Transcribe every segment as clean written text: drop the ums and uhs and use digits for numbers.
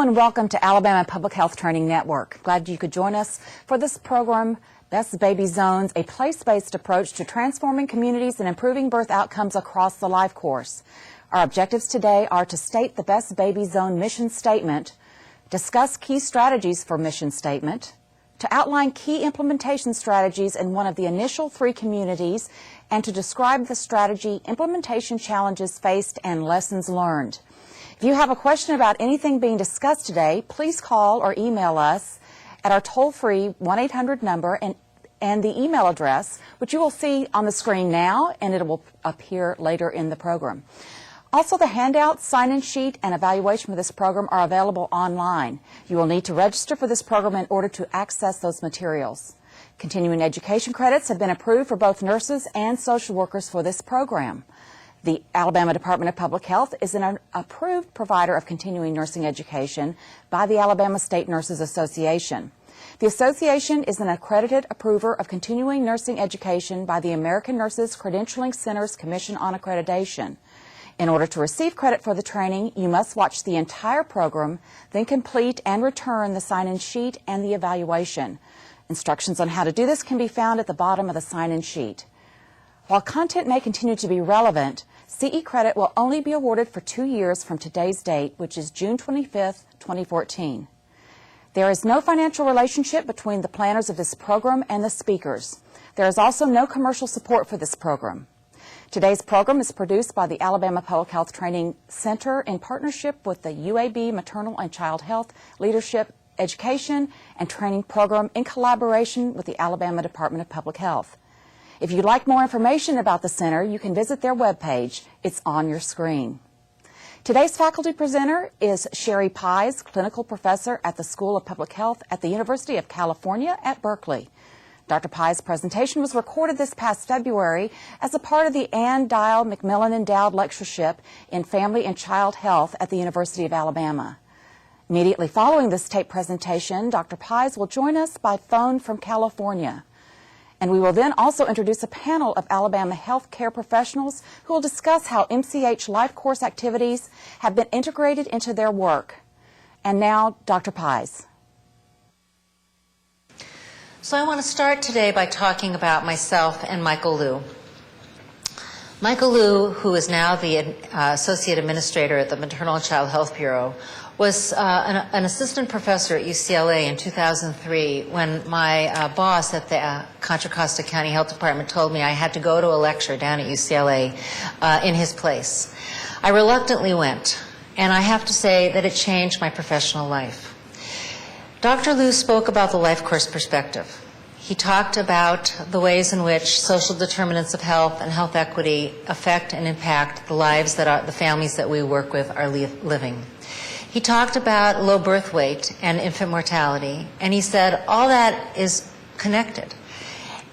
and welcome to Alabama Public Health Training Network. Glad you could join us for this program, Best Baby Zones, a place-based approach to transforming communities and improving birth outcomes across the life course. Our objectives today are to state the Best Baby Zone mission statement, discuss key strategies for mission statement, to outline key implementation strategies in one of the initial 3 communities, and to describe the strategy, implementation challenges faced, and lessons learned. If you have a question about anything being discussed today, please call or email us at our toll-free 1-800 number and the email address, which you will see on the screen now, and it will appear later in the program. Also, the handout, sign-in sheet, and evaluation for this program are available online. You will need to register for this program in order to access those materials. Continuing education credits have been approved for both nurses and social workers for this program. The Alabama Department of Public Health is an approved provider of continuing nursing education by the Alabama State Nurses Association. The association is an accredited approver of continuing nursing education by the American Nurses Credentialing Center's Commission on Accreditation. In order to receive credit for the training, you must watch the entire program, then complete and return the sign-in sheet and the evaluation. Instructions on how to do this can be found at the bottom of the sign-in sheet. While content may continue to be relevant, CE credit will only be awarded for 2 years from today's date, which is June 25th, 2014. There is no financial relationship between the planners of this program and the speakers. There is also no commercial support for this program. Today's program is produced by the Alabama Public Health Training Center in partnership with the UAB Maternal and Child Health Leadership Education and Training Program in collaboration with the Alabama Department of Public Health. If you'd like more information about the center, you can visit their webpage. It's on your screen. Today's faculty presenter is Sherry Pies, clinical professor at the School of Public Health at the University of California at Berkeley. Dr. Pies' presentation was recorded this past February as a part of the Ann Dial McMillan Endowed Lectureship in Family and Child Health at the University of Alabama. Immediately following this tape presentation, Dr. Pies will join us by phone from California. And we will then also introduce a panel of Alabama health care professionals who will discuss how MCH life course activities have been integrated into their work. And now, Dr. Pies. So I want to start today by talking about myself and Michael Liu. Michael Liu, who is now the Associate Administrator at the Maternal and Child Health Bureau, was an assistant professor at UCLA in 2003 when my boss at the Contra Costa County Health Department told me I had to go to a lecture down at UCLA in his place. I reluctantly went, and I have to say that it changed my professional life. Dr. Liu spoke about the life course perspective. He talked about the ways in which social determinants of health and health equity affect and impact the lives that the families that we work with are living. He talked about low birth weight and infant mortality, and he said all that is connected.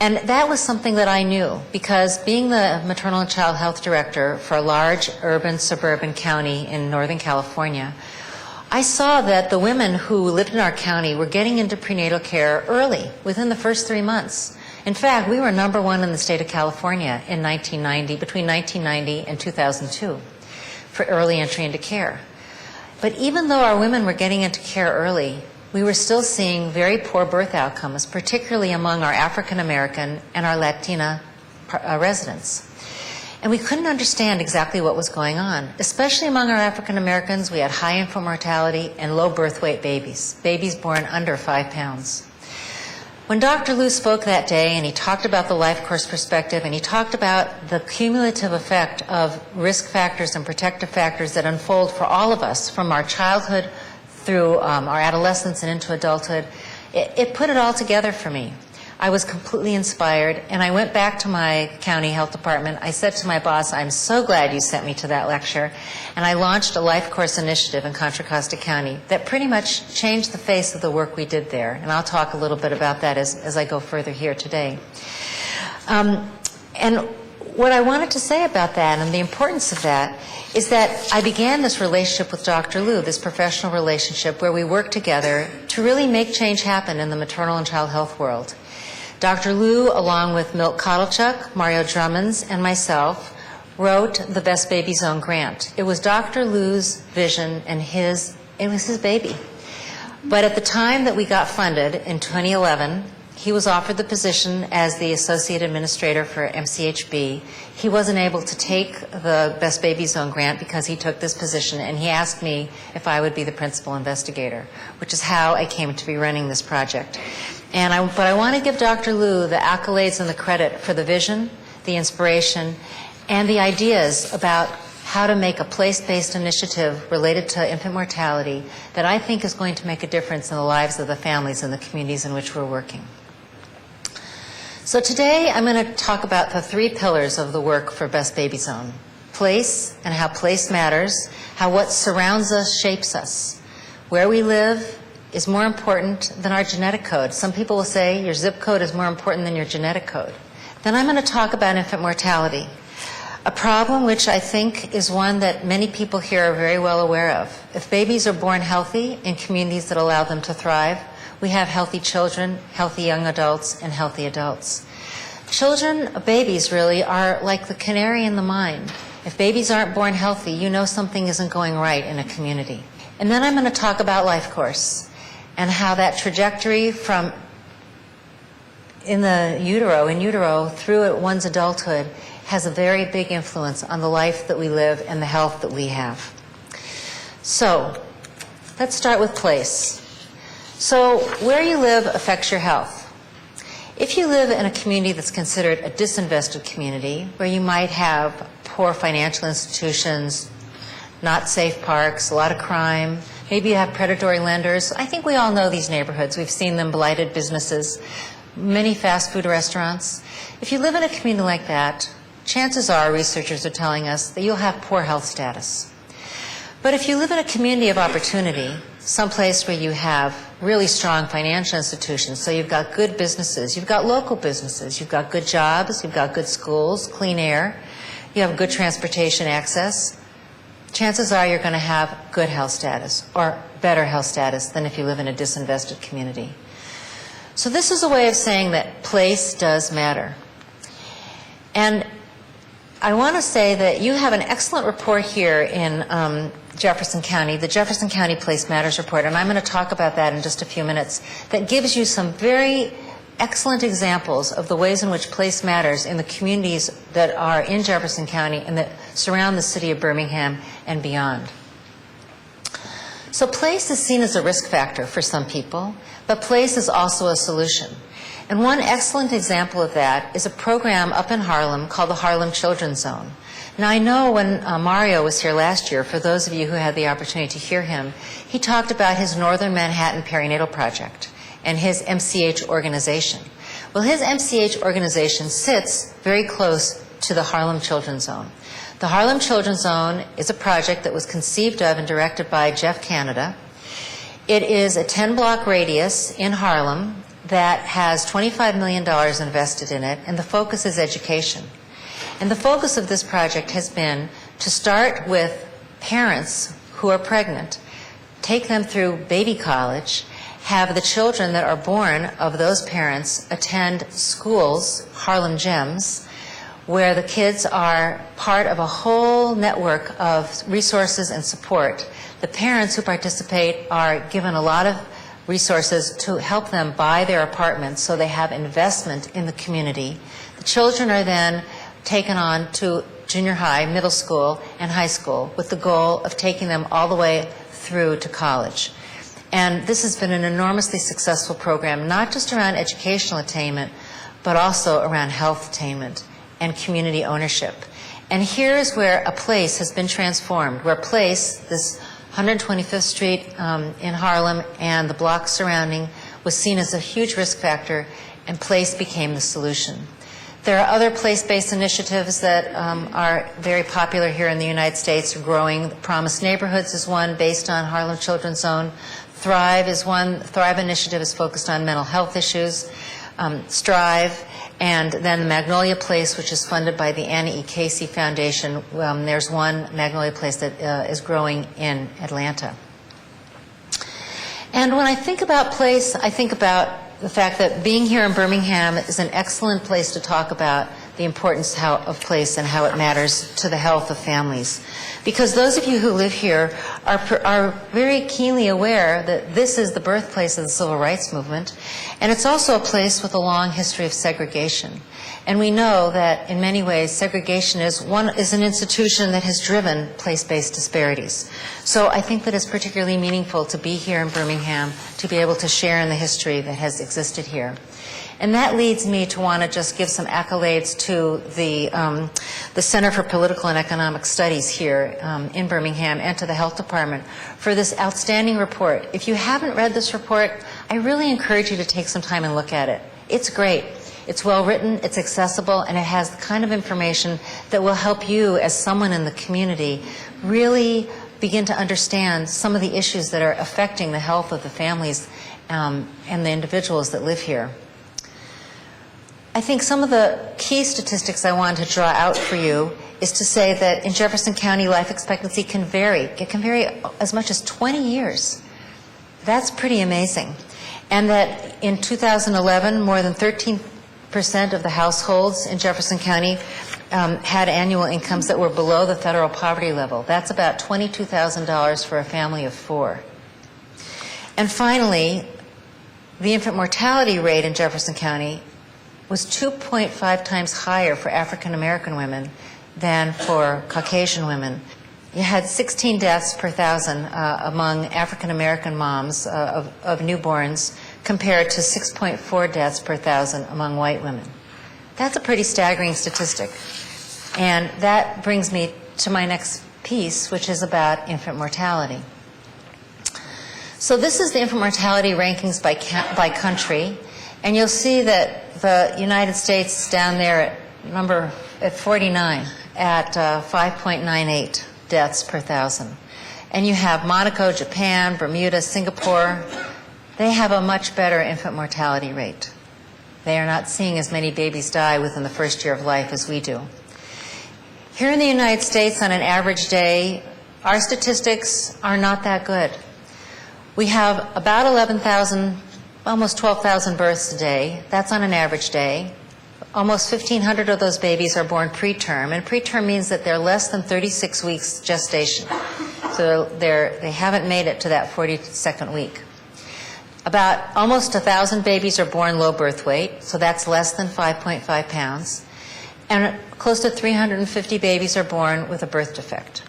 And that was something that I knew, because being the maternal and child health director for a large urban suburban county in Northern California, I saw that the women who lived in our county were getting into prenatal care early, within the first 3 months. In fact, we were #1 in the state of California in 1990, between 1990 and 2002, for early entry into care. But even though our women were getting into care early, we were still seeing very poor birth outcomes, particularly among our African American and our Latina residents. And we couldn't understand exactly what was going on. Especially among our African Americans, we had high infant mortality and low birth weight babies born under 5 pounds. When Dr. Liu spoke that day, and he talked about the life course perspective, and he talked about the cumulative effect of risk factors and protective factors that unfold for all of us from our childhood through our adolescence and into adulthood, it put it all together for me. I was completely inspired, and I went back to my county health department. I said to my boss, I'm so glad you sent me to that lecture, and I launched a life course initiative in Contra Costa County that pretty much changed the face of the work we did there, and I'll talk a little bit about that as I go further here today. And what I wanted to say about that and the importance of that is that I began this relationship with Dr. Liu, this professional relationship where we work together to really make change happen in the maternal and child health world. Dr. Liu, along with Milt Kotelchuk, Mario Drummonds, and myself, wrote the Best Baby Zone grant. It was Dr. Liu's vision and his It was his baby. But at the time that we got funded in 2011, he was offered the position as the Associate Administrator for MCHB. He wasn't able to take the Best Baby Zone grant because he took this position, and he asked me if I would be the principal investigator, which is how I came to be running this project. But I want to give Dr. Liu the accolades and the credit for the vision, the inspiration, and the ideas about how to make a place-based initiative related to infant mortality that I think is going to make a difference in the lives of the families and the communities in which we're working. So today I'm going to talk about the 3 pillars of the work for Best Baby Zone. Place, and how place matters, how what surrounds us shapes us. Where we live is more important than our genetic code. Some people will say your zip code is more important than your genetic code. Then I'm going to talk about infant mortality, a problem which I think is one that many people here are very well aware of. If babies are born healthy in communities that allow them to thrive, we have healthy children, healthy young adults, and healthy adults. Children, babies really, are like the canary in the mine. If babies aren't born healthy, you know something isn't going right in a community. And then I'm going to talk about life course and how that trajectory from in utero through one's adulthood has a very big influence on the life that we live and the health that we have. So let's start with place. So where you live affects your health. If you live in a community that's considered a disinvested community, where you might have poor financial institutions, not safe parks, a lot of crime, maybe you have predatory lenders. I think we all know these neighborhoods. We've seen them, blighted businesses, many fast food restaurants. If you live in a community like that, chances are, researchers are telling us, that you'll have poor health status. But if you live in a community of opportunity, someplace where you have really strong financial institutions, so you've got good businesses, you've got local businesses, you've got good jobs, you've got good schools, clean air, you have good transportation access, chances are you're going to have good health status or better health status than if you live in a disinvested community. So this is a way of saying that place does matter. And I want to say that you have an excellent report here in Jefferson County, the Jefferson County Place Matters Report, and I'm going to talk about that in just a few minutes, that gives you some very excellent examples of the ways in which place matters in the communities that are in Jefferson County and that surround the city of Birmingham and beyond. So place is seen as a risk factor for some people, but place is also a solution. And one excellent example of that is a program up in Harlem called the Harlem Children's Zone. Now I know when Mario was here last year, for those of you who had the opportunity to hear him, he talked about his Northern Manhattan Perinatal Project and his MCH organization. Well, his MCH organization sits very close to the Harlem Children's Zone. The Harlem Children's Zone is a project that was conceived of and directed by Jeff Canada. It is a 10-block radius in Harlem that has $25 million invested in it, and the focus is education. And the focus of this project has been to start with parents who are pregnant, take them through baby college, have the children that are born of those parents attend schools, Harlem Gems, where the kids are part of a whole network of resources and support. The parents who participate are given a lot of resources to help them buy their apartments so they have investment in the community. The children are then taken on to junior high, middle school, and high school with the goal of taking them all the way through to college. And this has been an enormously successful program, not just around educational attainment, but also around health attainment and community ownership. And here's where a place has been transformed, where place, this 125th Street in Harlem and the block surrounding, was seen as a huge risk factor, and place became the solution. There are other place-based initiatives that are very popular here in the United States, growing. Promise Neighborhoods is one based on Harlem Children's Zone. Thrive is one. Thrive initiative is focused on mental health issues. Strive, and then the Magnolia Place, which is funded by the Anna E. Casey Foundation. There's one Magnolia Place that is growing in Atlanta. And when I think about place, I think about the fact that being here in Birmingham is an excellent place to talk about the importance of place and how it matters to the health of families. Because those of you who live here are very keenly aware that this is the birthplace of the civil rights movement, and it's also a place with a long history of segregation. And we know that in many ways segregation is an institution that has driven place-based disparities. So I think that it's particularly meaningful to be here in Birmingham, to be able to share in the history that has existed here. And that leads me to want to just give some accolades to the Center for Political and Economic Studies here in Birmingham and to the Health Department for this outstanding report. If you haven't read this report, I really encourage you to take some time and look at it. It's great. It's well written, it's accessible, and it has the kind of information that will help you as someone in the community really begin to understand some of the issues that are affecting the health of the families and the individuals that live here. I think some of the key statistics I wanted to draw out for you is to say that in Jefferson County, life expectancy can vary. It can vary as much as 20 years. That's pretty amazing. And that in 2011, more than 13% of the households in Jefferson County had annual incomes that were below the federal poverty level. That's about $22,000 for a family of 4. And finally, the infant mortality rate in Jefferson County was 2.5 times higher for African American women than for Caucasian women. You had 16 deaths per thousand among African American moms of newborns compared to 6.4 deaths per thousand among white women. That's a pretty staggering statistic. And that brings me to my next piece, which is about infant mortality. So this is the infant mortality rankings by country. And you'll see that the United States is down there at 49 at 5.98 deaths per thousand. And you have Monaco, Japan, Bermuda, Singapore. They have a much better infant mortality rate. They are not seeing as many babies die within the first year of life as we do. Here in the United States, on an average day, our statistics are not that good. We have about 11,000, almost 12,000 births a day. That's on an average day. Almost 1,500 of those babies are born preterm, and preterm means that they're less than 36 weeks gestation. So they haven't made it to that 42nd week. About almost 1,000 babies are born low birth weight, so that's less than 5.5 pounds. And close to 350 babies are born with a birth defect.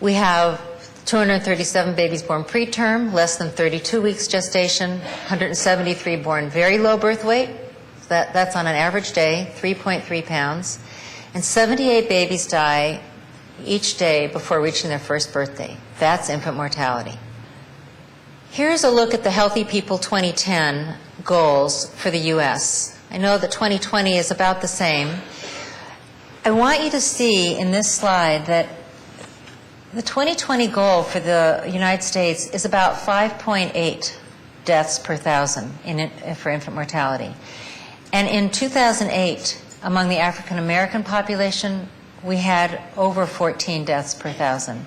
We have 237 babies born preterm, less than 32 weeks gestation, 173 born very low birth weight. That's on an average day, 3.3 pounds. And 78 babies die each day before reaching their first birthday. That's infant mortality. Here's a look at the Healthy People 2010 goals for the U.S. I know that 2020 is about the same. I want you to see in this slide that the 2020 goal for the United States is about 5.8 deaths per thousand for infant mortality. And in 2008, among the African American population, we had over 14 deaths per thousand.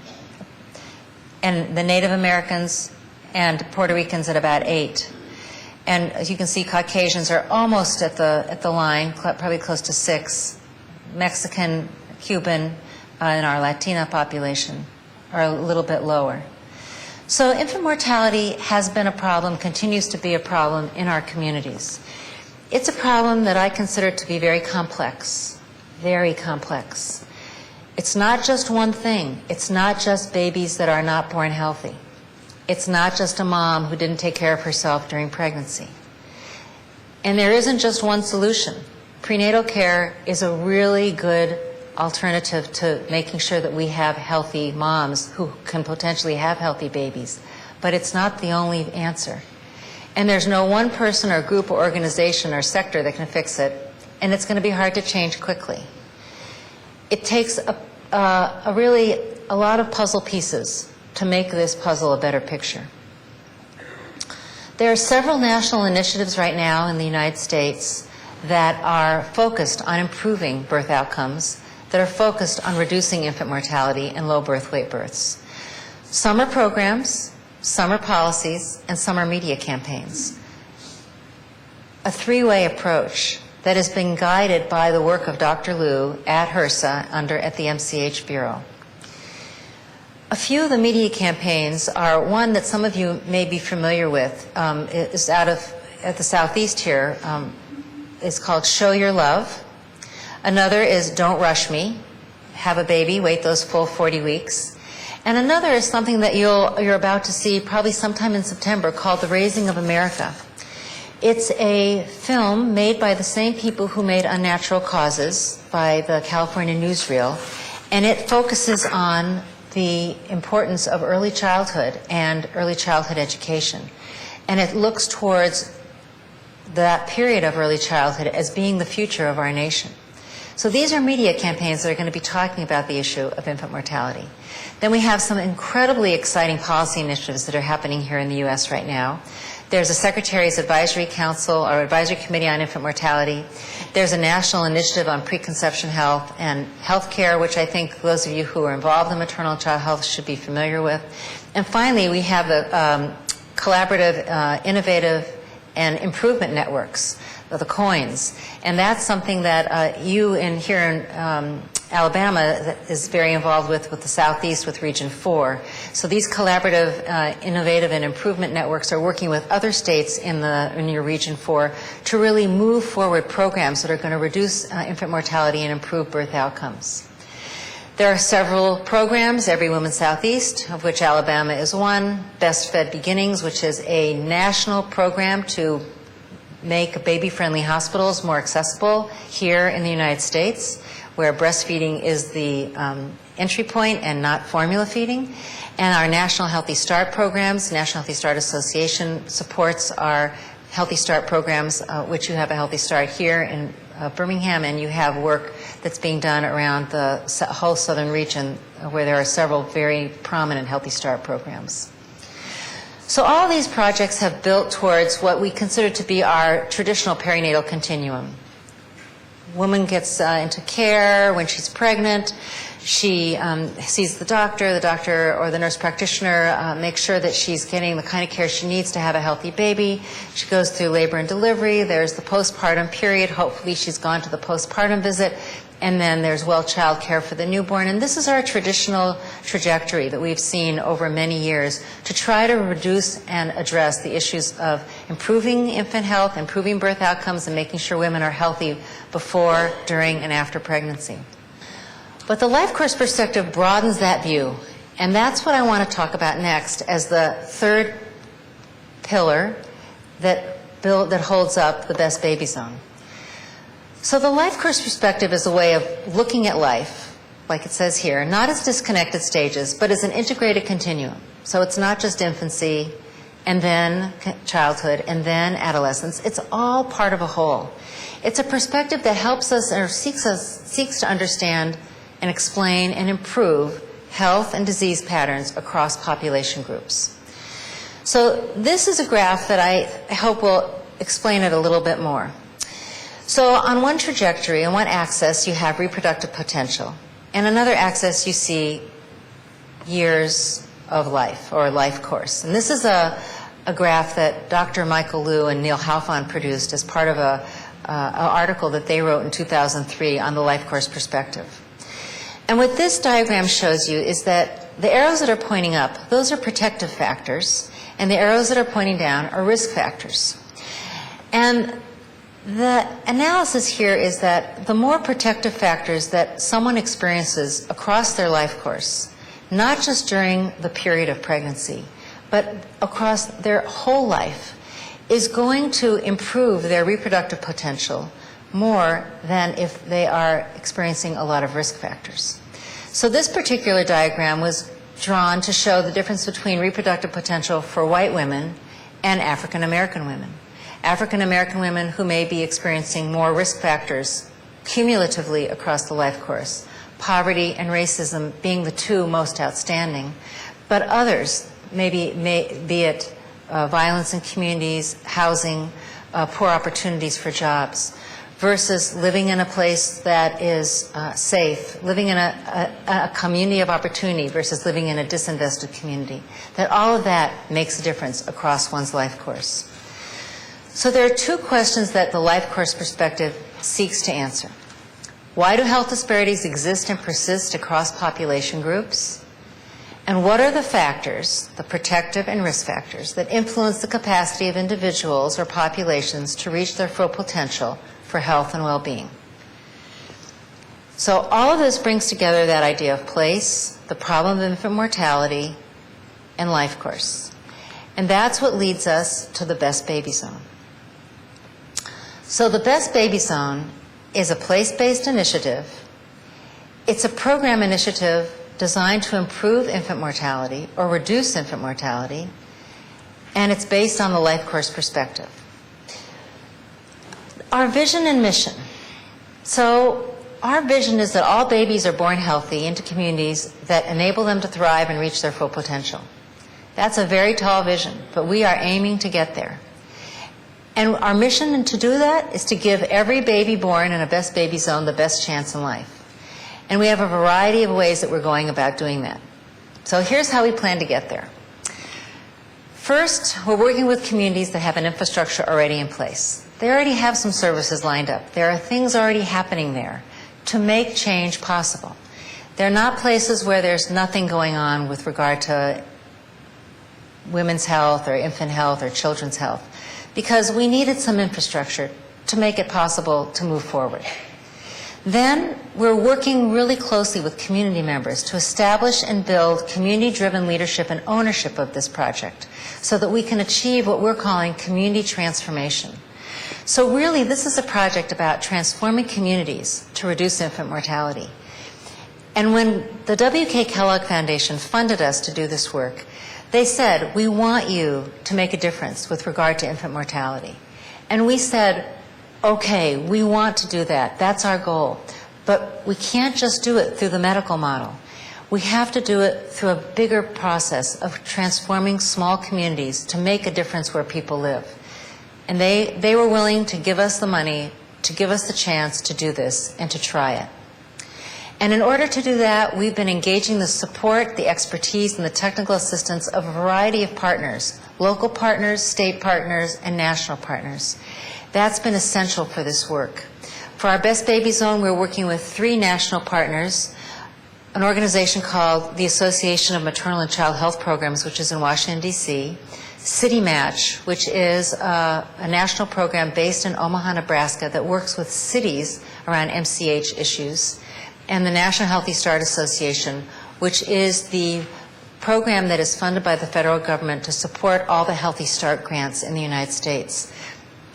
And the Native Americans and Puerto Ricans at about 8. And as you can see, Caucasians are almost at the line, probably close to 6. Mexican, Cuban, and our Latina population are a little bit lower. So infant mortality has been a problem, continues to be a problem in our communities. It's a problem that I consider to be very complex, very complex. It's not just one thing. It's not just babies that are not born healthy. It's not just a mom who didn't take care of herself during pregnancy. And there isn't just one solution. Prenatal care is a really good alternative to making sure that we have healthy moms who can potentially have healthy babies. But it's not the only answer. And there's no one person or group or organization or sector that can fix it. And it's going to be hard to change quickly. It takes really a lot of puzzle pieces to make this puzzle a better picture. There are several national initiatives right now in the United States that are focused on improving birth outcomes, that are focused on reducing infant mortality and low birth weight births. Some are programs, some are policies, and some are media campaigns. A three-way approach that has been guided by the work of Dr. Liu at HRSA at the MCH Bureau. A few of the media campaigns are one that some of you may be familiar with. Is at the Southeast here. It's called Show Your Love. Another is Don't Rush Me. Have a baby, wait those full 40 weeks. And another is something that you're about to see probably sometime in September called The Raising of America. It's a film made by the same people who made Unnatural Causes by the California newsreel, and it focuses on the importance of early childhood and early childhood education. And it looks towards that period of early childhood as being the future of our nation. So these are media campaigns that are going to be talking about the issue of infant mortality. Then we have some incredibly exciting policy initiatives that are happening here in the U.S. right now. There's a Secretary's Advisory Council or Advisory Committee on Infant Mortality. There's a national initiative on preconception health and health care, which I think those of you who are involved in maternal and child health should be familiar with. And finally, we have the collaborative, innovative, and improvement networks, the COINs. And that's something that you here in Alabama is very involved with the Southeast with Region 4. So these collaborative, innovative, and improvement networks are working with other states in your Region 4 to really move forward programs that are going to reduce infant mortality and improve birth outcomes. There are several programs, Every Woman Southeast, of which Alabama is one, Best Fed Beginnings, which is a national program to make baby-friendly hospitals more accessible here in the United States, where breastfeeding is the entry point and not formula feeding. And our National Healthy Start programs, National Healthy Start Association supports our Healthy Start programs, which you have a Healthy Start here in Birmingham, and you have work that's being done around the whole southern region where there are several very prominent Healthy Start programs. So all these projects have built towards what we consider to be our traditional perinatal continuum. Woman gets into care when she's pregnant. She sees the doctor or the nurse practitioner makes sure that she's getting the kind of care she needs to have a healthy baby. She goes through labor and delivery. There's the postpartum period. Hopefully she's gone to the postpartum visit. And then there's well child care for the newborn. And this is our traditional trajectory that we've seen over many years to try to reduce and address the issues of improving infant health, improving birth outcomes, and making sure women are healthy before, during, and after pregnancy. But the life course perspective broadens that view. And that's what I want to talk about next as the third pillar that holds up the Best Baby Zone. So the life course perspective is a way of looking at life, like it says here, not as disconnected stages, but as an integrated continuum. So it's not just infancy, and then childhood, and then adolescence. It's all part of a whole. It's a perspective that helps us or seeks to understand and explain and improve health and disease patterns across population groups. So this is a graph that I hope will explain it a little bit more. So on one trajectory, on one axis, you have reproductive potential. And another axis, you see years of life, or life course. And this is a graph that Dr. Michael Liu and Neil Halfon produced as part of an article that they wrote in 2003 on the life course perspective. And what this diagram shows you is that the arrows that are pointing up, those are protective factors, and the arrows that are pointing down are risk factors. And the analysis here is that the more protective factors that someone experiences across their life course, not just during the period of pregnancy, but across their whole life, is going to improve their reproductive potential more than if they are experiencing a lot of risk factors. So this particular diagram was drawn to show the difference between reproductive potential for white women and African American women. African American women who may be experiencing more risk factors cumulatively across the life course, poverty and racism being the two most outstanding, but others, be it violence in communities, housing, poor opportunities for jobs, versus living in a place that is safe, living in a community of opportunity versus living in a disinvested community. That all of that makes a difference across one's life course. So there are two questions that the life course perspective seeks to answer. Why do health disparities exist and persist across population groups? And what are the factors, the protective and risk factors, that influence the capacity of individuals or populations to reach their full potential for health and well-being? So all of this brings together that idea of place, the problem of infant mortality, and life course. And that's what leads us to the Best Baby Zone. So the Best Baby Zone is a place-based initiative. It's a program initiative designed to improve infant mortality or reduce infant mortality, and it's based on the life course perspective. Our vision and mission. So our vision is that all babies are born healthy into communities that enable them to thrive and reach their full potential. That's a very tall vision, but we are aiming to get there. And our mission to do that is to give every baby born in a Best Baby Zone the best chance in life. And we have a variety of ways that we're going about doing that. So here's how we plan to get there. First, we're working with communities that have an infrastructure already in place. They already have some services lined up. There are things already happening there to make change possible. They're not places where there's nothing going on with regard to women's health or infant health or children's health, because we needed some infrastructure to make it possible to move forward. Then we're working really closely with community members to establish and build community-driven leadership and ownership of this project so that we can achieve what we're calling community transformation. So really, this is a project about transforming communities to reduce infant mortality. And when the W.K. Kellogg Foundation funded us to do this work, they said, we want you to make a difference with regard to infant mortality. And we said, okay, we want to do that. That's our goal. But we can't just do it through the medical model. We have to do it through a bigger process of transforming small communities to make a difference where people live. And they were willing to give us the money, to give us the chance to do this and to try it. And in order to do that, we've been engaging the support, the expertise, and the technical assistance of a variety of partners, local partners, state partners, and national partners. That's been essential for this work. For our Best Baby Zone, we're working with 3 national partners, an organization called the Association of Maternal and Child Health Programs, which is in Washington, D.C., City Match, which is a national program based in Omaha, Nebraska, that works with cities around MCH issues, and the National Healthy Start Association, which is the program that is funded by the federal government to support all the Healthy Start grants in the United States.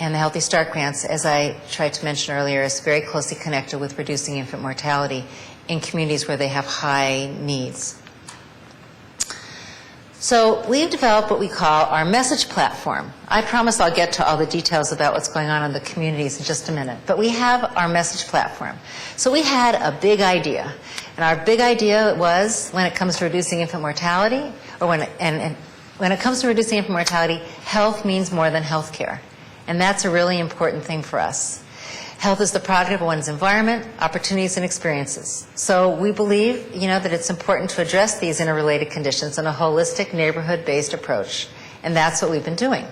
And the Healthy Start grants, as I tried to mention earlier, is very closely connected with reducing infant mortality in communities where they have high needs. So we've developed what we call our message platform. I promise I'll get to all the details about what's going on in the communities in just a minute. But we have our message platform. So we had a big idea. And our big idea was, when it comes to reducing infant mortality, or when it comes to reducing infant mortality, health means more than health care. And that's a really important thing for us. Health is the product of one's environment, opportunities, and experiences. So we believe, that it's important to address these interrelated conditions in a holistic, neighborhood-based approach. And that's what we've been doing.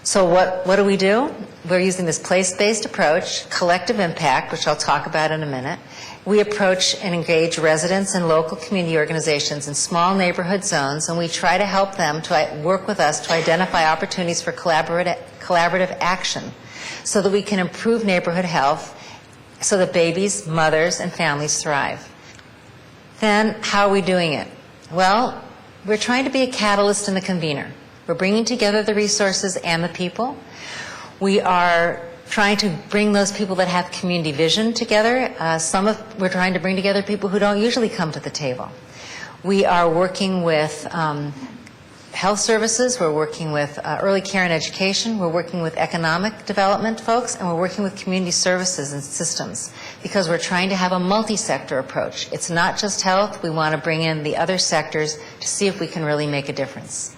So what do we do? We're using this place-based approach, collective impact, which I'll talk about in a minute. We approach and engage residents and local community organizations in small neighborhood zones, and we try to help them to work with us to identify opportunities for collaborative action so that we can improve neighborhood health so that babies, mothers, and families thrive. Then, how are we doing it? Well, we're trying to be a catalyst and a convener. We're bringing together the resources and the people. We are trying to bring those people that have community vision together. We're trying to bring together people who don't usually come to the table. We are working with health services, we're working with early care and education, we're working with economic development folks, and we're working with community services and systems because we're trying to have a multi-sector approach. It's not just health, we want to bring in the other sectors to see if we can really make a difference.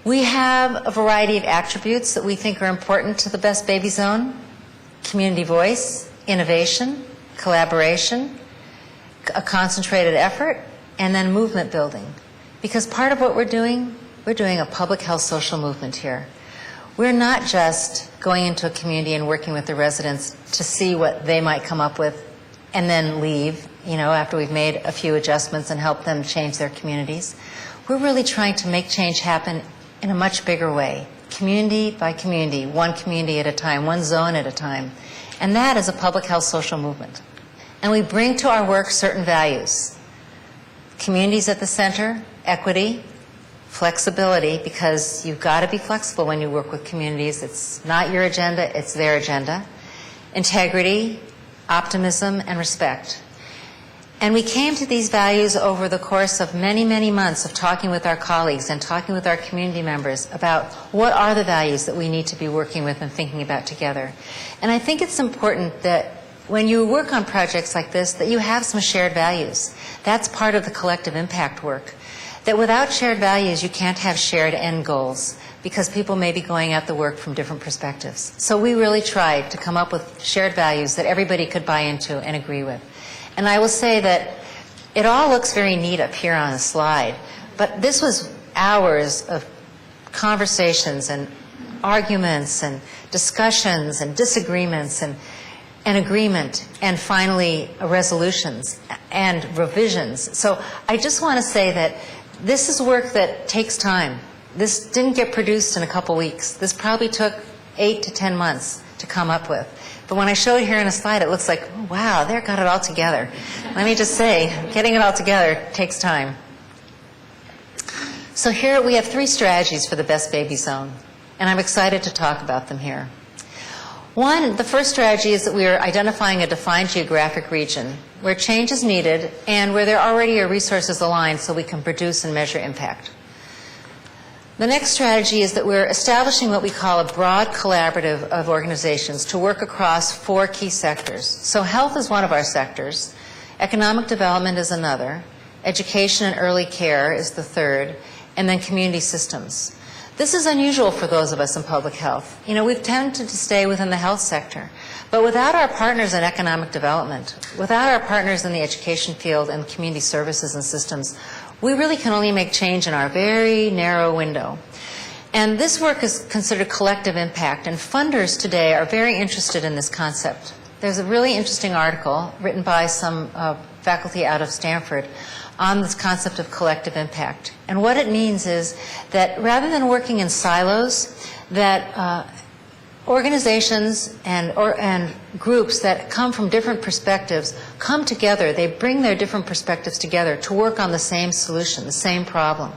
We have a variety of attributes that we think are important to the Best Baby Zone: community voice, innovation, collaboration, a concentrated effort, and then movement building. Because part of what we're doing a public health social movement here. We're not just going into a community and working with the residents to see what they might come up with and then leave, after we've made a few adjustments and helped them change their communities. We're really trying to make change happen in a much bigger way, community by community, one community at a time, one zone at a time. And that is a public health social movement. And we bring to our work certain values. Communities at the center, equity, flexibility, because you've got to be flexible when you work with communities. It's not your agenda, it's their agenda. Integrity, optimism, and respect. And we came to these values over the course of many, many months of talking with our colleagues and talking with our community members about what are the values that we need to be working with and thinking about together. And I think it's important that when you work on projects like this, that you have some shared values. That's part of the collective impact work. That without shared values, you can't have shared end goals, because people may be going at the work from different perspectives. So we really tried to come up with shared values that everybody could buy into and agree with. And I will say that it all looks very neat up here on a slide, but this was hours of conversations and arguments and discussions and disagreements and agreement, and finally resolutions and revisions. So I just want to say that this is work that takes time. This didn't get produced in a couple weeks. This probably took 8 to 10 months to come up with. But when I show it here in a slide, it looks like, oh, wow, they got it all together. Let me just say, getting it all together takes time. So here we have 3 strategies for the best baby zone, and I'm excited to talk about them here. One, the first strategy is that we are identifying a defined geographic region where change is needed and where there already are resources aligned so we can produce and measure impact. The next strategy is that we're establishing what we call a broad collaborative of organizations to work across 4 key sectors. So health is one of our sectors, economic development is another, education and early care is the third, and then community systems. This is unusual for those of us in public health. We've tended to stay within the health sector, but without our partners in economic development, without our partners in the education field and community services and systems, we really can only make change in our very narrow window. And this work is considered collective impact, and funders today are very interested in this concept. There's a really interesting article written by some faculty out of Stanford on this concept of collective impact. And what it means is that rather than working in silos, that organizations and groups that come from different perspectives come together. They bring their different perspectives together to work on the same solution, the same problem.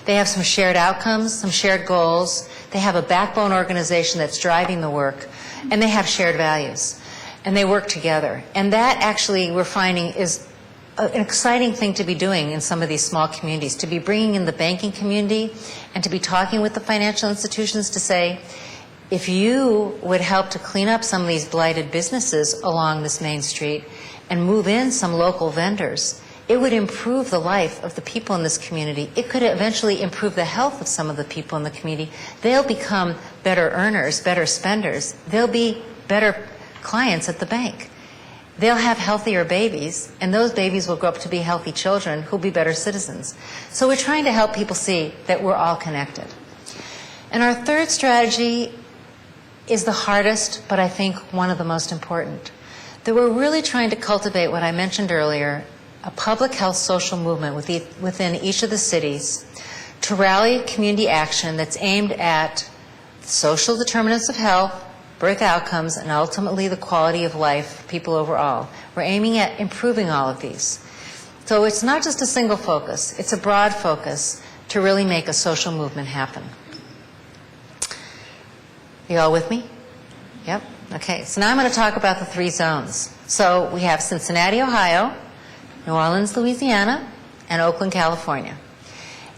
They have some shared outcomes, some shared goals. They have a backbone organization that's driving the work, and they have shared values. And they work together. And that actually, we're finding, is an exciting thing to be doing in some of these small communities, to be bringing in the banking community and to be talking with the financial institutions to say, if you would help to clean up some of these blighted businesses along this main street and move in some local vendors, it would improve the life of the people in this community. It could eventually improve the health of some of the people in the community. They'll become better earners, better spenders. They'll be better clients at the bank. They'll have healthier babies, and those babies will grow up to be healthy children who'll be better citizens. So we're trying to help people see that we're all connected. And our third strategy is the hardest, but I think one of the most important. That we're really trying to cultivate what I mentioned earlier, a public health social movement within each of the cities to rally community action that's aimed at social determinants of health, birth outcomes, and ultimately the quality of life for people overall. We're aiming at improving all of these. So it's not just a single focus, it's a broad focus to really make a social movement happen. You all with me? Yep. Okay, so now I'm going to talk about the 3 zones. So we have Cincinnati, Ohio, New Orleans, Louisiana, and Oakland, California.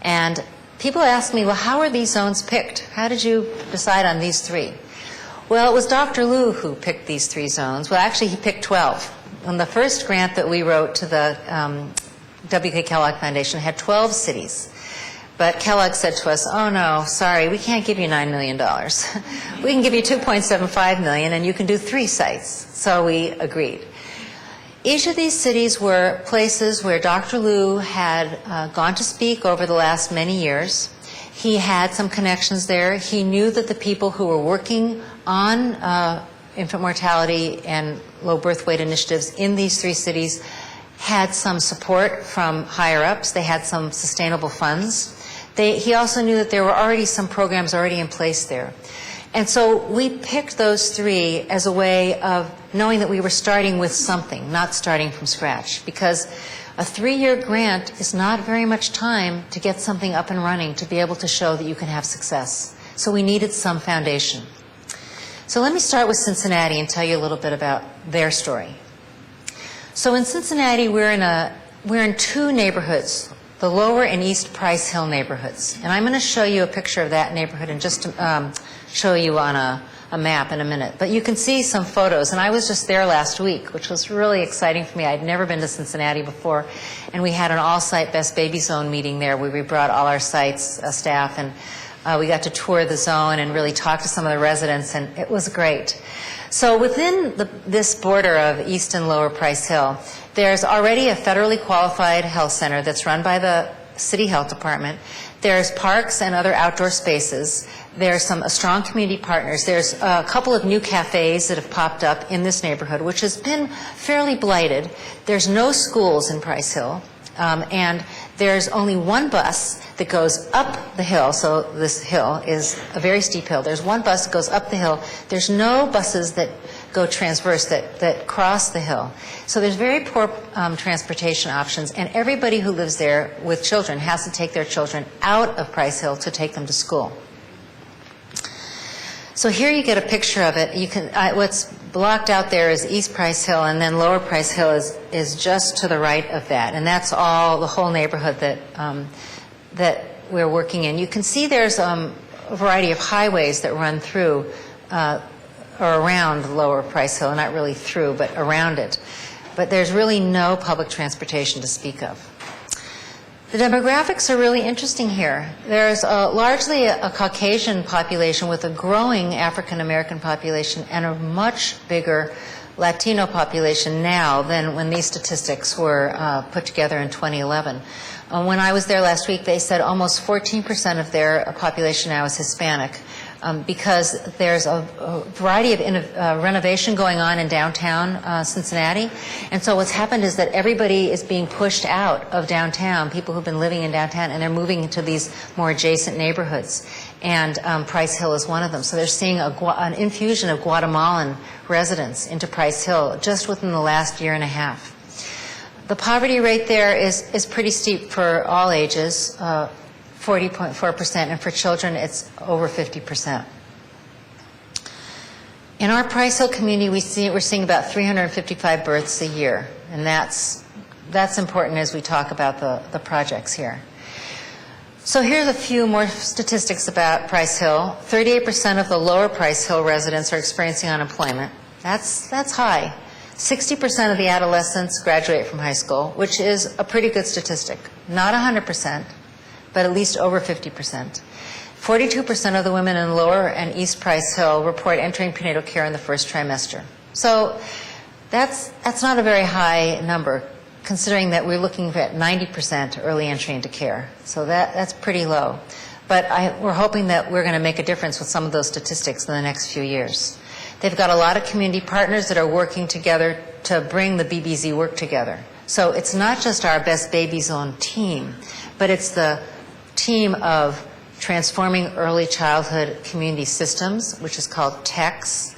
And people ask me, well, how are these zones picked? How did you decide on these 3? Well, it was Dr. Liu who picked these 3 zones. Well, actually, he picked 12. And the first grant that we wrote to the W.K. Kellogg Foundation had 12 cities. But Kellogg said to us, oh no, sorry, we can't give you $9 million. We can give you $2.75 million and you can do 3 sites. So we agreed. Each of these cities were places where Dr. Liu had gone to speak over the last many years. He had some connections there. He knew that the people who were working on infant mortality and low birth weight initiatives in these 3 cities had some support from higher ups. They had some sustainable funds. He also knew that there were already some programs already in place there. And so we picked those 3 as a way of knowing that we were starting with something, not starting from scratch. Because a 3-year grant is not very much time to get something up and running, to be able to show that you can have success. So we needed some foundation. So let me start with Cincinnati and tell you a little bit about their story. So in Cincinnati, we're in 2 neighborhoods, the Lower and East Price Hill neighborhoods. And I'm going to show you a picture of that neighborhood and just show you on a map in a minute. But you can see some photos. And I was just there last week, which was really exciting for me. I'd never been to Cincinnati before. And we had an all-site Best Baby Zone meeting there where we brought all our sites staff, and we got to tour the zone and really talk to some of the residents, and it was great. So within this border of East and Lower Price Hill, there's already a federally qualified health center that's run by the City Health Department. There's parks and other outdoor spaces. There's some strong community partners. There's a couple of new cafes that have popped up in this neighborhood, which has been fairly blighted. There's no schools in Price Hill, and there's only 1 bus that goes up the hill. So this hill is a very steep hill. There's 1 bus that goes up the hill. There's no buses that go transverse, that cross the hill. So there's very poor transportation options, and everybody who lives there with children has to take their children out of Price Hill to take them to school. So here you get a picture of it. You can what's blocked out there is East Price Hill, and then Lower Price Hill is just to the right of that, and that's all the whole neighborhood that we're working in. You can see there's a variety of highways that run through or around Lower Price Hill, not really through, but around it. But there's really no public transportation to speak of. The demographics are really interesting here. There's largely a Caucasian population with a growing African American population and a much bigger Latino population now than when these statistics were put together in 2011. When I was there last week, they said almost 14% of their population now is Hispanic, because there's a variety of renovation going on in downtown Cincinnati. And so what's happened is that everybody is being pushed out of downtown, people who've been living in downtown, and they're moving into these more adjacent neighborhoods. And Price Hill is one of them. So they're seeing an infusion of Guatemalan residents into Price Hill just within the last year and a half. The poverty rate there is pretty steep for all ages, 40.4%, and for children it's over 50%. In our Price Hill community, we're seeing about 355 births a year, and that's important as we talk about the projects here. So here's a few more statistics about Price Hill. 38% of the Lower Price Hill residents are experiencing unemployment. That's high. 60% of the adolescents graduate from high school, which is a pretty good statistic. Not 100%, but at least over 50%. 42% of the women in Lower and East Price Hill report entering prenatal care in the first trimester. So that's not a very high number, considering that we're looking at 90% early entry into care. So that's pretty low. But we're hoping that we're going to make a difference with some of those statistics in the next few years. They've got a lot of community partners that are working together to bring the BBZ work together. So it's not just our Best Baby Zone team, but it's the team of Transforming Early Childhood Community Systems, which is called TECS,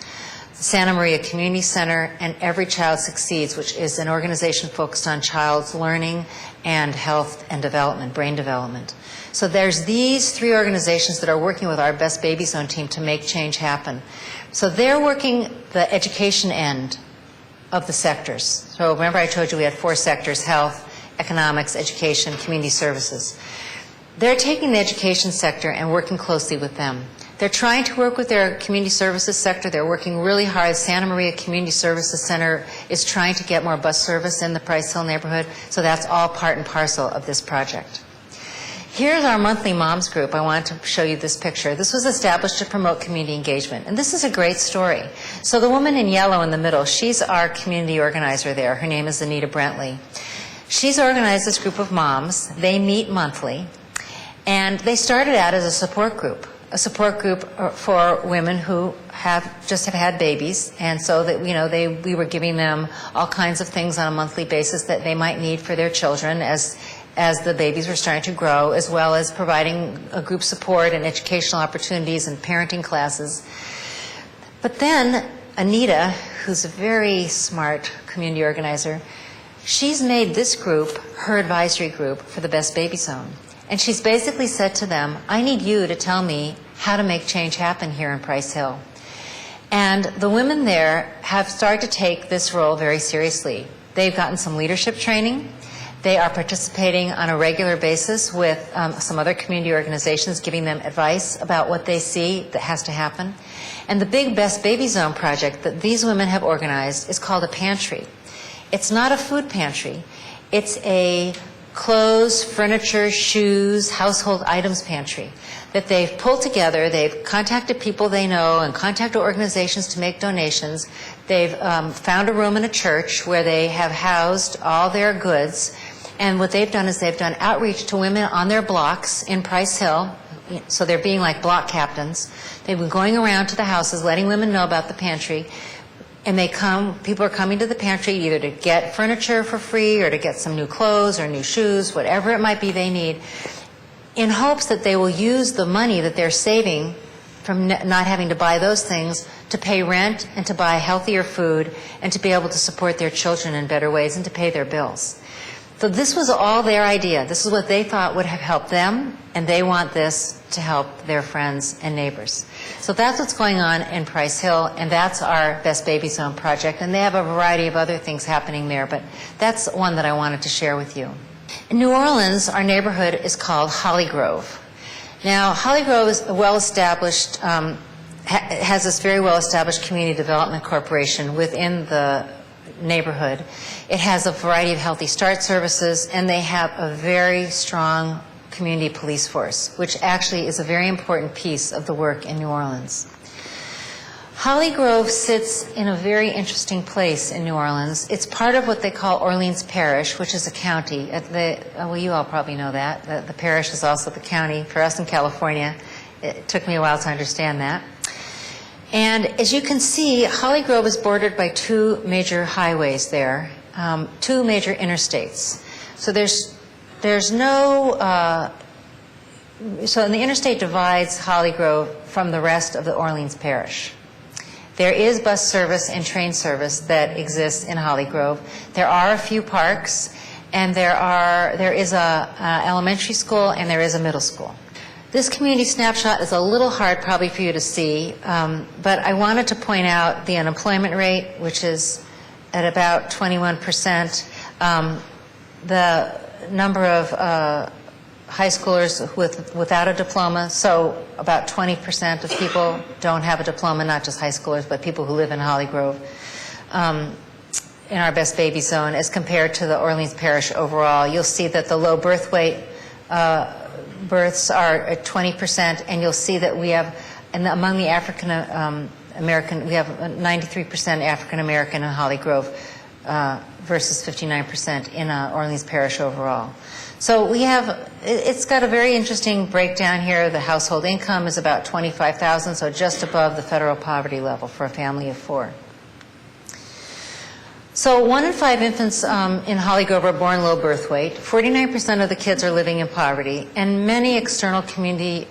Santa Maria Community Center, and Every Child Succeeds, which is an organization focused on child's learning and health and development, brain development. So there's these 3 organizations that are working with our Best Baby Zone team to make change happen. So they're working the education end of the sectors. So remember I told you we had 4 sectors: health, economics, education, community services. They're taking the education sector and working closely with them. They're trying to work with their community services sector. They're working really hard. Santa Maria Community Services Center is trying to get more bus service in the Price Hill neighborhood. So that's all part and parcel of this project. Here's our monthly moms group. I wanted to show you this picture. This was established to promote community engagement. And this is a great story. So the woman in yellow in the middle, she's our community organizer there. Her name is Anita Brentley. She's organized this group of moms. They meet monthly. And they started out as a support group for women who have had babies, and so that we were giving them all kinds of things on a monthly basis that they might need for their children as the babies were starting to grow, as well as providing a group support and educational opportunities and parenting classes. But then Anita, who's a very smart community organizer, she's made this group her advisory group for the Best Baby Zone. And she's basically said to them, I need you to tell me how to make change happen here in Price Hill. And the women there have started to take this role very seriously. They've gotten some leadership training. They are participating on a regular basis with some other community organizations, giving them advice about what they see that has to happen. And the big Best Baby Zone project that these women have organized is called a pantry. It's not a food pantry. It's a clothes, furniture, shoes, household items pantry that they've pulled together. They've contacted people they know and contacted organizations to make donations. They've found a room in a church where they have housed all their goods. And what they've done is they've done outreach to women on their blocks in Price Hill. So they're being like block captains. They've been going around to the houses, letting women know about the pantry. And people are coming to the pantry either to get furniture for free or to get some new clothes or new shoes, whatever it might be they need, in hopes that they will use the money that they're saving from not having to buy those things to pay rent and to buy healthier food and to be able to support their children in better ways and to pay their bills. So this was all their idea. This is what they thought would have helped them, and they want this to help their friends and neighbors. So that's what's going on in Price Hill, and that's our Best Baby Zone project. And they have a variety of other things happening there, but that's one that I wanted to share with you. In New Orleans, our neighborhood is called Hollygrove. Now, Hollygrove is a well-established, has this very well-established community development corporation within the neighborhood. It has a variety of Healthy Start services, and they have a very strong community police force, which actually is a very important piece of the work in New Orleans. Hollygrove sits in a very interesting place in New Orleans. It's part of what they call Orleans Parish, which is a county. Well, you all probably know that. The parish is also the county. For us in California, it took me a while to understand that. And as you can see, Hollygrove is bordered by two major highways there, two major interstates. So so the interstate divides Hollygrove from the rest of the Orleans Parish. There is bus service and train service that exists in Hollygrove. There are a few parks, and there is a elementary school and there is a middle school. This community snapshot is a little hard probably for you to see, but I wanted to point out the unemployment rate, which is at about 21%. The number of high schoolers without a diploma, so about 20% of people don't have a diploma, not just high schoolers, but people who live in Hollygrove in our Best Baby Zone as compared to the Orleans Parish overall. You'll see that the low birth weight births are at 20%, and you'll see that we have, and among the African American, we have 93% African American in Hollygrove versus 59% in Orleans Parish overall. So we have, it's got a very interesting breakdown here. The household income is about $25,000, so just above the federal poverty level for a family of 4. So 1 in 5 infants in Hollygrove are born low birth weight. 49% of the kids are living in poverty, and many external community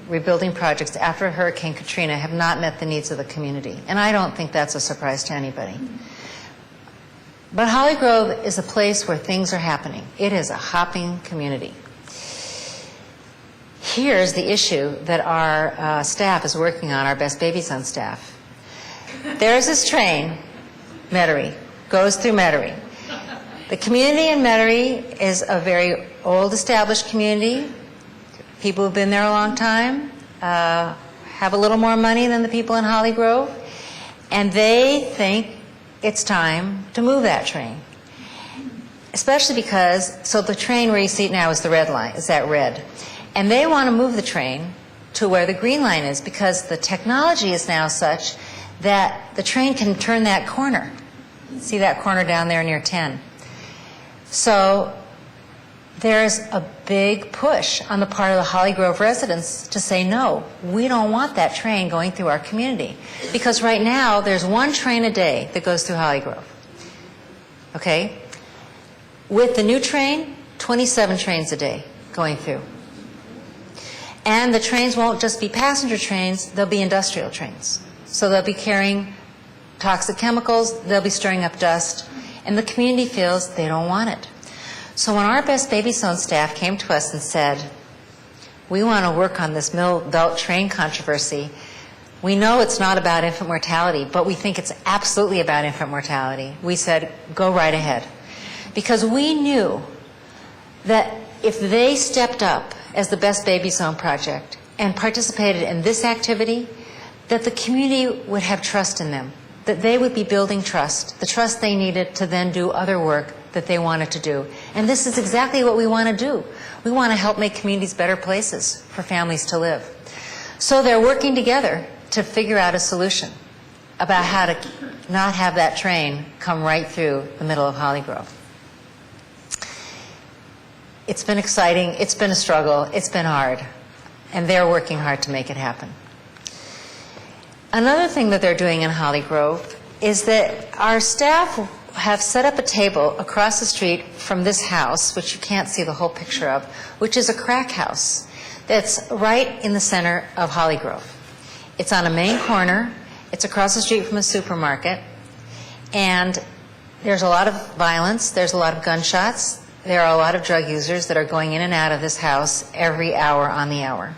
rebuilding projects after Hurricane Katrina have not met the needs of the community. And I don't think that's a surprise to anybody. But Hollygrove is a place where things are happening. It is a hopping community. Here's the issue that our staff is working on, our Best Baby Zone staff. There's this train, Metairie, goes through Metairie. The community in Metairie is a very old established community. People who've been there a long time, have a little more money than the people in Hollygrove, and they think it's time to move that train. Especially because, so the train where you see it now is the red line, is that red. And they want to move the train to where the green line is because the technology is now such that the train can turn that corner. See that corner down there near 10. So there's a big push on the part of the Hollygrove residents to say, no, we don't want that train going through our community. Because right now, there's one train a day that goes through Hollygrove. Okay? With the new train, 27 trains a day going through. And the trains won't just be passenger trains, they'll be industrial trains. So they'll be carrying toxic chemicals, they'll be stirring up dust, and the community feels they don't want it. So when our Best Baby Zone staff came to us and said, we want to work on this middle belt train controversy, we know it's not about infant mortality, but we think it's absolutely about infant mortality. We said, go right ahead. Because we knew that if they stepped up as the Best Baby Zone project and participated in this activity, that the community would have trust in them, that they would be building trust, the trust they needed to then do other work that they wanted to do. And this is exactly what we want to do. We want to help make communities better places for families to live. So they're working together to figure out a solution about how to not have that train come right through the middle of Hollygrove. It's been exciting, it's been a struggle, it's been hard, and they're working hard to make it happen. Another thing that they're doing in Hollygrove is that our staff have set up a table across the street from this house, which you can't see the whole picture of, which is a crack house that's right in the center of Hollygrove. It's on a main corner, it's across the street from a supermarket, and there's a lot of violence, there's a lot of gunshots, there are a lot of drug users that are going in and out of this house every hour on the hour.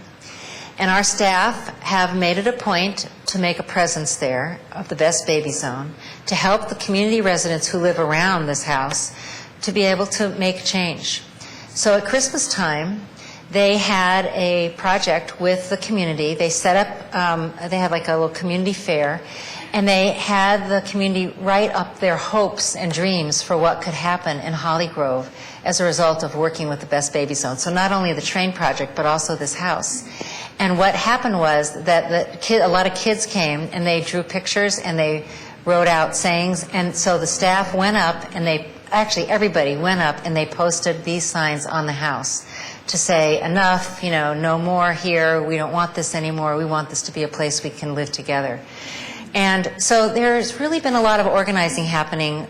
And our staff have made it a point to make a presence there of the Best Baby Zone to help the community residents who live around this house to be able to make change. So at Christmas time, they had a project with the community. They set up, they had like a little community fair, and they had the community write up their hopes and dreams for what could happen in Hollygrove as a result of working with the Best Baby Zone. So not only the train project, but also this house. And what happened was that a lot of kids came and they drew pictures and they wrote out sayings. And so the staff went up and everybody went up and they posted these signs on the house to say, enough, no more here, we don't want this anymore, we want this to be a place we can live together. And so there's really been a lot of organizing happening,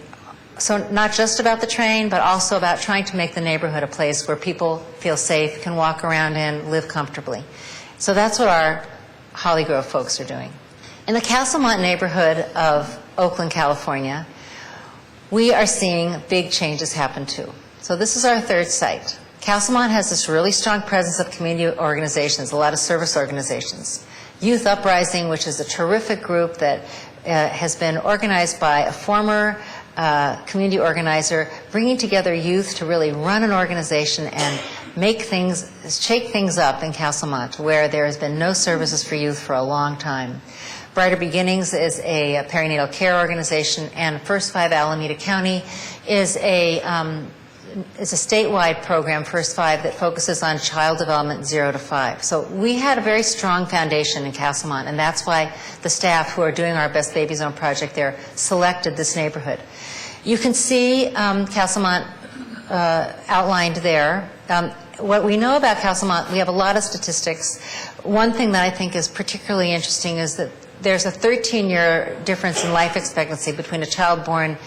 so not just about the train, but also about trying to make the neighborhood a place where people feel safe, can walk around in, live comfortably. So that's what our Hollygrove folks are doing. In the Castlemont neighborhood of Oakland, California, we are seeing big changes happen too. So this is our third site. Castlemont has this really strong presence of community organizations, a lot of service organizations. Youth Uprising, which is a terrific group that has been organized by a former community organizer, bringing together youth to really run an organization and shake things up in Castlemont, where there has been no services for youth for a long time. Brighter Beginnings is a perinatal care organization, and First 5 Alameda County is a statewide program, First 5, that focuses on child development 0 to 5. So we had a very strong foundation in Castlemont, and that's why the staff who are doing our Best Baby Zone project there selected this neighborhood. You can see Castlemont outlined there. What we know about Castlemont, we have a lot of statistics. One thing that I think is particularly interesting is that there's a 13-year difference in life expectancy between a child born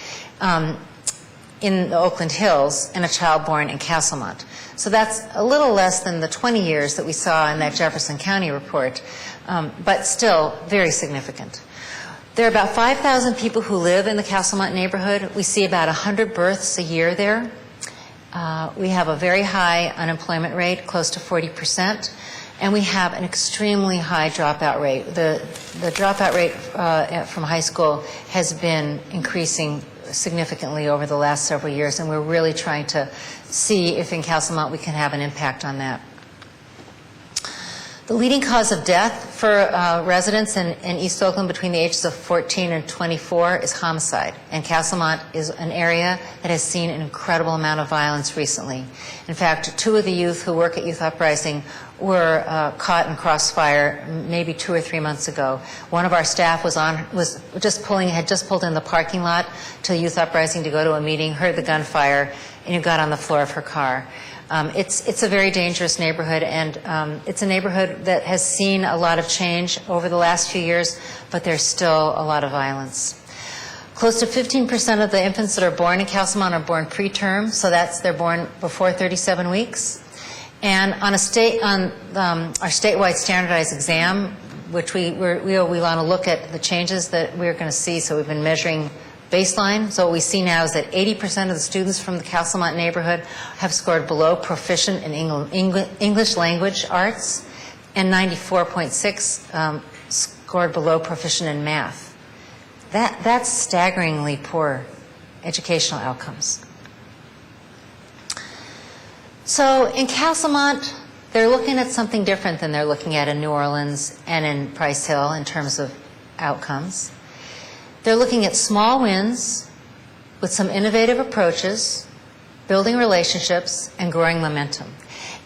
in the Oakland Hills and a child born in Castlemont. So that's a little less than the 20 years that we saw in that Jefferson County report, but still very significant. There are about 5,000 people who live in the Castlemont neighborhood. We see about 100 births a year there. We have a very high unemployment rate, close to 40%, and we have an extremely high dropout rate. The dropout rate from high school has been increasing significantly over the last several years, and we're really trying to see if in Castlemont we can have an impact on that. The leading cause of death for residents in East Oakland between the ages of 14 and 24 is homicide. And Castlemont is an area that has seen an incredible amount of violence recently. In fact, 2 of the youth who work at Youth Uprising were caught in crossfire maybe 2 or 3 months ago. One of our staff had just pulled in the parking lot to Youth Uprising to go to a meeting, heard the gunfire, and got on the floor of her car. It's a very dangerous neighborhood, and it's a neighborhood that has seen a lot of change over the last few years, but there's still a lot of violence. Close to 15% of the infants that are born in Castlemont are born preterm, so they're born before 37 weeks. And on our statewide standardized exam, which we want to look at the changes that we're going to see, so we've been measuring baseline. So what we see now is that 80% of the students from the Castlemont neighborhood have scored below proficient in English language arts, and 94.6 scored below proficient in math. That's staggeringly poor educational outcomes. So in Castlemont, they're looking at something different than they're looking at in New Orleans and in Price Hill in terms of outcomes. They're looking at small wins with some innovative approaches, building relationships, and growing momentum.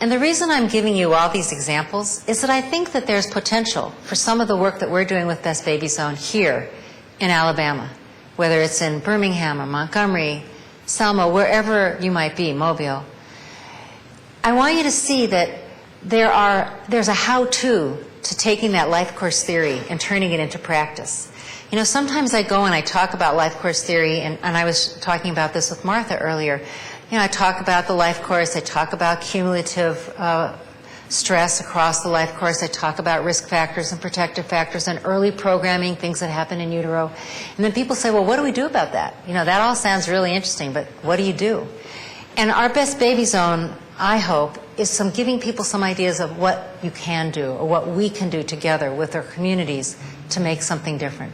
And the reason I'm giving you all these examples is that I think that there's potential for some of the work that we're doing with Best Baby Zone here in Alabama, whether it's in Birmingham or Montgomery, Selma, wherever you might be, Mobile. I want you to see that there's a how-to to taking that life course theory and turning it into practice. You know, sometimes I go and I talk about life course theory, and I was talking about this with Martha earlier. You know, I talk about the life course, I talk about cumulative stress across the life course, I talk about risk factors and protective factors and early programming, things that happen in utero. And then people say, well, what do we do about that? You know, that all sounds really interesting, but what do you do? And our Best Baby Zone, I hope, is giving people some ideas of what you can do or what we can do together with our communities to make something different.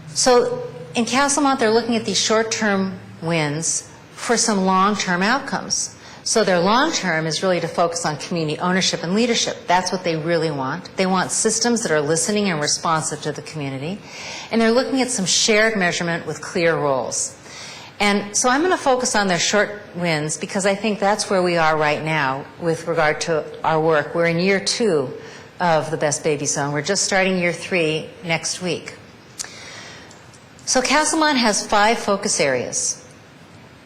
So in Castlemont, they're looking at these short-term wins for some long-term outcomes. So their long-term is really to focus on community ownership and leadership. That's what they really want. They want systems that are listening and responsive to the community. And they're looking at some shared measurement with clear roles. And so I'm going to focus on their short wins because I think that's where we are right now with regard to our work. We're in year 2 of the Best Baby Zone. We're just starting year 3 next week. So Castlemont has 5 focus areas.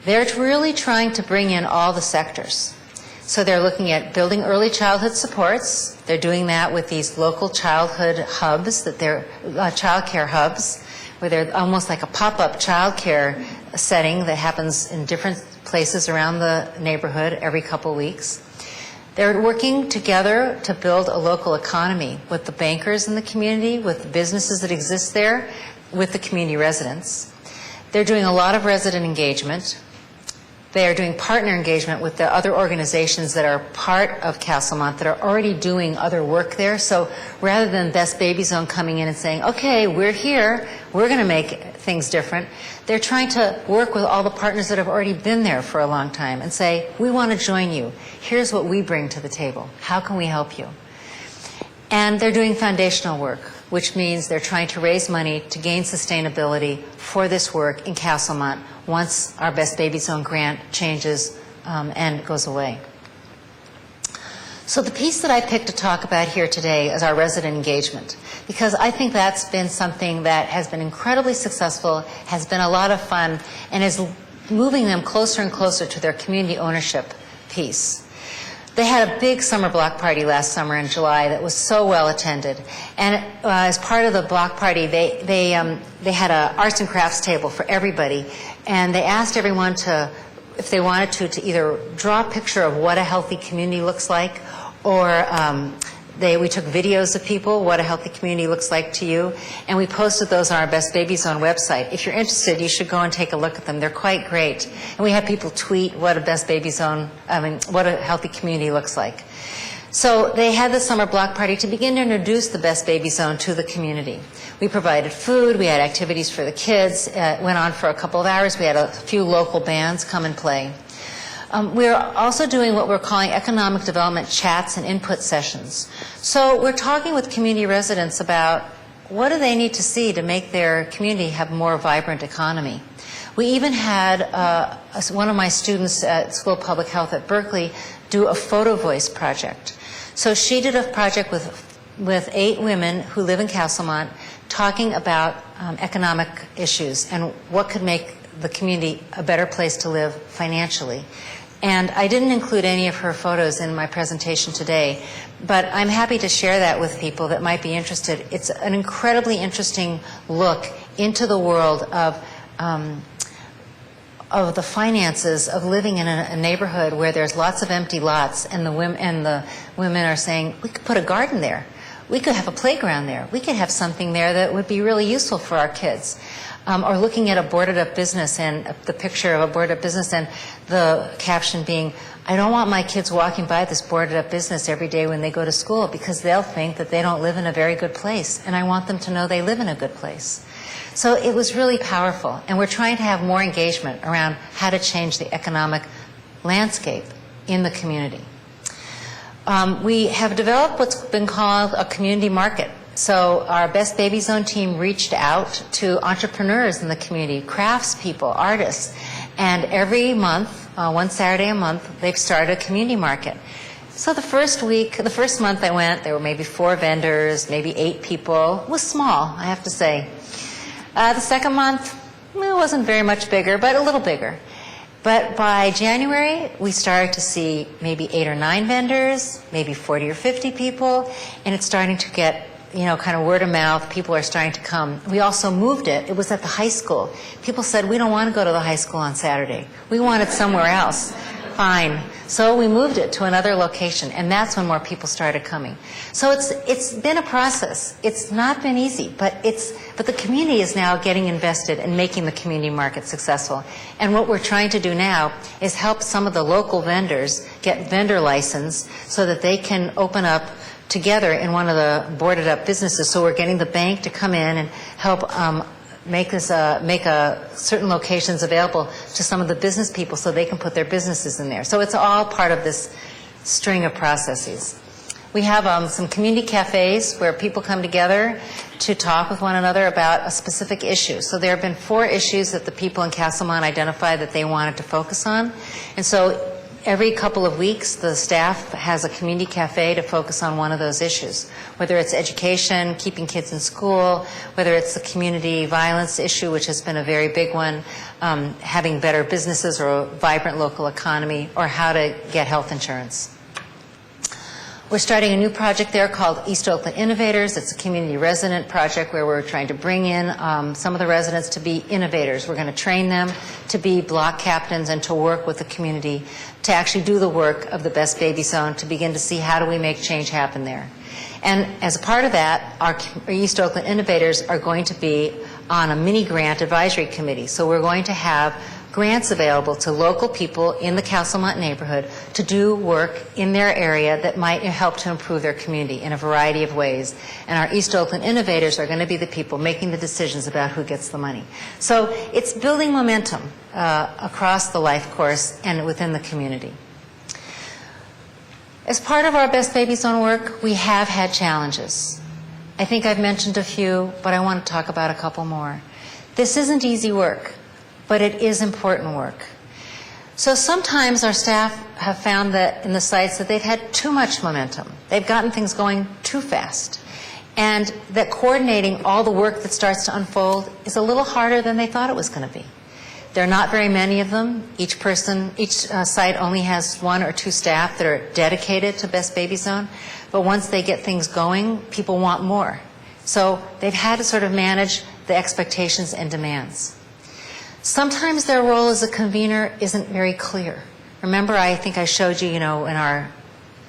They're really trying to bring in all the sectors. So they're looking at building early childhood supports. They're doing that with these local childhood hubs, that they're child care hubs, where they're almost like a pop-up child care setting that happens in different places around the neighborhood every couple weeks. They're working together to build a local economy with the bankers in the community, with the businesses that exist there, with the community residents. They're doing a lot of resident engagement. They are doing partner engagement with the other organizations that are part of Castlemont that are already doing other work there. So rather than Best Baby Zone coming in and saying, okay, we're here, we're going to make things different, they're trying to work with all the partners that have already been there for a long time and say, we want to join you. Here's what we bring to the table. How can we help you? And they're doing foundational work, which means they're trying to raise money to gain sustainability for this work in Castlemont once our Best Baby Zone grant changes and goes away. So the piece that I picked to talk about here today is our resident engagement, because I think that's been something that has been incredibly successful, has been a lot of fun, and is moving them closer and closer to their community ownership piece. They had a big summer block party last summer in July that was so well attended. And as part of the block party, they had an arts and crafts table for everybody. And they asked everyone to, if they wanted to either draw a picture of what a healthy community looks like, or we took videos of people, what a healthy community looks like to you, and we posted those on our Best Baby Zone website. If you're interested, you should go and take a look at them. They're quite great. And we had people tweet what a Best Baby Zone, what a healthy community looks like. So they had the summer block party to begin to introduce the Best Baby Zone to the community. We provided food, we had activities for the kids, it went on for a couple of hours. We had a few local bands come and play. We're also doing what we're calling economic development chats and input sessions. So we're talking with community residents about what do they need to see to make their community have a more vibrant economy. We even had one of my students at School of Public Health at Berkeley do a photo voice project. So she did a project with 8 women who live in Castlemont talking about economic issues and what could make the community a better place to live financially. And I didn't include any of her photos in my presentation today, but I'm happy to share that with people that might be interested. It's an incredibly interesting look into the world of the finances of living in a neighborhood where there's lots of empty lots, and the women are saying, we could put a garden there. We could have a playground there. We could have something there that would be really useful for our kids. Or looking at a boarded up business and the picture of a boarded up business and the caption being, I don't want my kids walking by this boarded up business every day when they go to school because they'll think that they don't live in a very good place, and I want them to know they live in a good place. So it was really powerful, and we're trying to have more engagement around how to change the economic landscape in the community. We have developed what's been called a community market. So our Best Baby Zone team reached out to entrepreneurs in the community, craftspeople, artists, and every month, one Saturday a month, they've started a community market. So the first month I went, there were maybe 4 vendors, maybe 8 people. It was small, I have to say. The second month, it wasn't very much bigger, but a little bigger. But by January, we started to see maybe 8 or 9 vendors, maybe 40 or 50 people, and it's starting to get, kind of word of mouth. People are starting to come. We also moved it. It was at the high school. People said, we don't want to go to the high school on Saturday. We want it somewhere else. Fine. So we moved it to another location, and that's when more people started coming. So it's been a process. It's not been easy, but the community is now getting invested in making the community market successful. And what we're trying to do now is help some of the local vendors get vendor license so that they can open up together in one of the boarded up businesses. So we're getting the bank to come in and help make certain locations available to some of the business people so they can put their businesses in there. So it's all part of this string of processes. We have some community cafes where people come together to talk with one another about a specific issue. So there have been 4 issues that the people in Castlemont identified that they wanted to focus on. And so every couple of weeks, the staff has a community cafe to focus on one of those issues, whether it's education, keeping kids in school, whether it's the community violence issue, which has been a very big one, having better businesses or a vibrant local economy, or how to get health insurance. We're starting a new project there called East Oakland Innovators. It's a community resident project where we're trying to bring in some of the residents to be innovators. We're going to train them to be block captains and to work with the community to actually do the work of the Best Baby Zone, to begin to see how do we make change happen there. And as a part of that, our East Oakland Innovators are going to be on a mini grant advisory committee. So we're going to have grants available to local people in the Castlemont neighborhood to do work in their area that might help to improve their community in a variety of ways. And our East Oakland Innovators are going to be the people making the decisions about who gets the money. So it's building momentum across the life course and within the community. As part of our Best Baby Zone work, we have had challenges. I think I've mentioned a few, but I want to talk about a couple more. This isn't easy work, but it is important work. So sometimes our staff have found that in the sites that they've had too much momentum. They've gotten things going too fast. And that coordinating all the work that starts to unfold is a little harder than they thought it was going to be. There are not very many of them. Each site only has 1 or 2 staff that are dedicated to Best Baby Zone. But once they get things going, people want more. So they've had to sort of manage the expectations and demands. Sometimes their role as a convener isn't very clear. Remember, I think I showed you, in our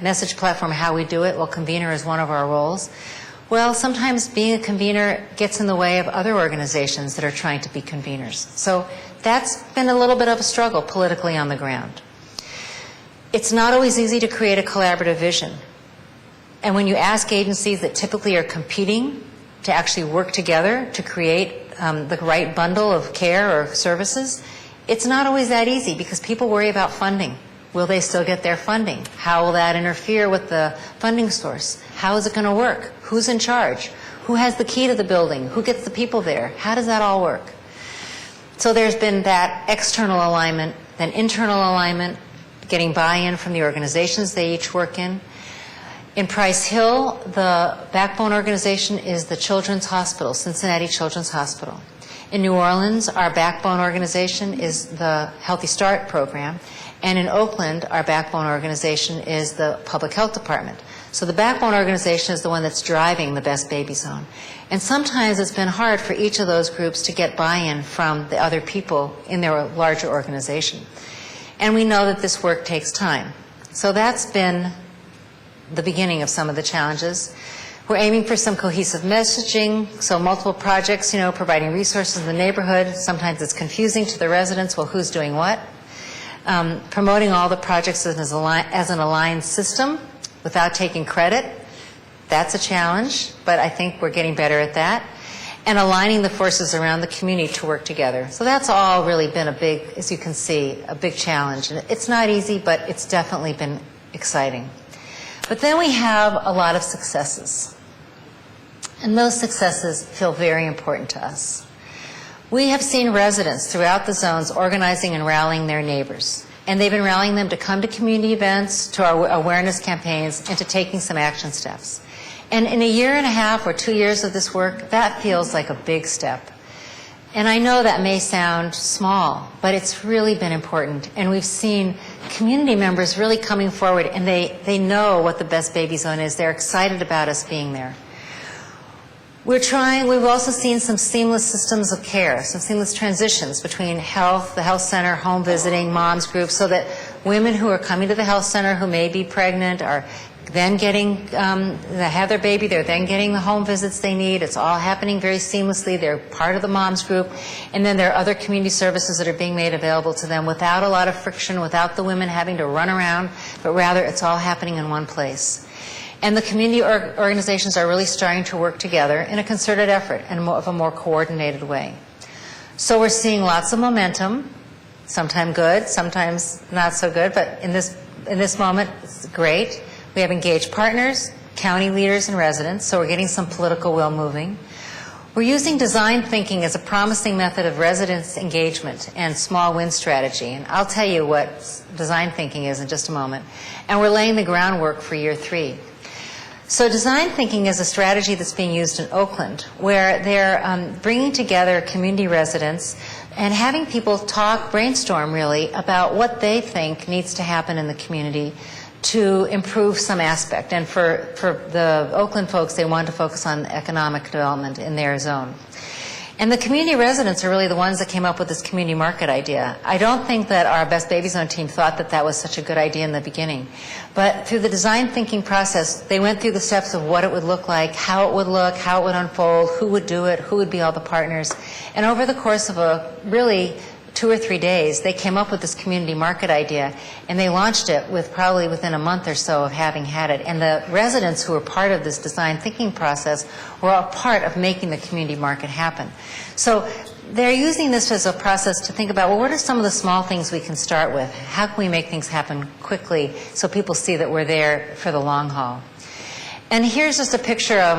message platform how we do it. Well, convener is one of our roles. Well, sometimes being a convener gets in the way of other organizations that are trying to be conveners. So that's been a little bit of a struggle politically on the ground. It's not always easy to create a collaborative vision. And when you ask agencies that typically are competing to actually work together to create the right bundle of care or services, it's not always that easy because people worry about funding. Will they still get their funding? How will that interfere with the funding source? How is it going to work? Who's in charge? Who has the key to the building? Who gets the people there? How does that all work? So there's been that external alignment, then internal alignment, getting buy-in from the organizations they each work in. In Price Hill, the backbone organization is the Children's Hospital, Cincinnati Children's Hospital. In New Orleans, our backbone organization is the Healthy Start program. And in Oakland, our backbone organization is the Public Health Department. So the backbone organization is the one that's driving the Best Baby Zone. And sometimes it's been hard for each of those groups to get buy-in from the other people in their larger organization. And we know that this work takes time. So that's been the beginning of some of the challenges. We're aiming for some cohesive messaging, so multiple projects, providing resources in the neighborhood. Sometimes it's confusing to the residents, well, who's doing what? Promoting all the projects as an aligned system without taking credit. That's a challenge, but I think we're getting better at that. And aligning the forces around the community to work together. So that's all really been a big, as you can see, a big challenge. And it's not easy, but it's definitely been exciting. But then we have a lot of successes. And those successes feel very important to us. We have seen residents throughout the zones organizing and rallying their neighbors. And they've been rallying them to come to community events, to our awareness campaigns, and to taking some action steps. And in a year and a half or 2 years of this work, that feels like a big step. And I know that may sound small, but it's really been important. And we've seen community members really coming forward, and they know what the Best Baby Zone is. They're excited about us being there. We've also seen some seamless systems of care, some seamless transitions between health, the health center, home visiting, moms groups, so that women who are coming to the health center who may be pregnant are then getting, they have their baby, they're then getting the home visits they need. It's all happening very seamlessly. They're part of the moms group. And then there are other community services that are being made available to them without a lot of friction, without the women having to run around, but rather it's all happening in one place. And the community organizations are really starting to work together in a concerted effort and of a more coordinated way. So we're seeing lots of momentum, sometimes good, sometimes not so good, but in this moment, it's great. We have engaged partners, county leaders, and residents, so we're getting some political will moving. We're using design thinking as a promising method of residents' engagement and small win strategy. And I'll tell you what design thinking is in just a moment. And we're laying the groundwork for year 3. So design thinking is a strategy that's being used in Oakland, where they're bringing together community residents and having people talk, brainstorm really, about what they think needs to happen in the community to improve some aspect. And for the Oakland folks, they wanted to focus on economic development in their zone. And the community residents are really the ones that came up with this community market idea. I don't think that our Best Baby Zone team thought that that was such a good idea in the beginning. But through the design thinking process, they went through the steps of what it would look like, how it would look, how it would unfold, who would do it, who would be all the partners. And over the course of a really 2 or 3 days, they came up with this community market idea, and they launched it probably within a month or so of having had it. And the residents who were part of this design thinking process were a part of making the community market happen. So they're using this as a process to think about, well, what are some of the small things we can start with? How can we make things happen quickly so people see that we're there for the long haul? And here's just a picture of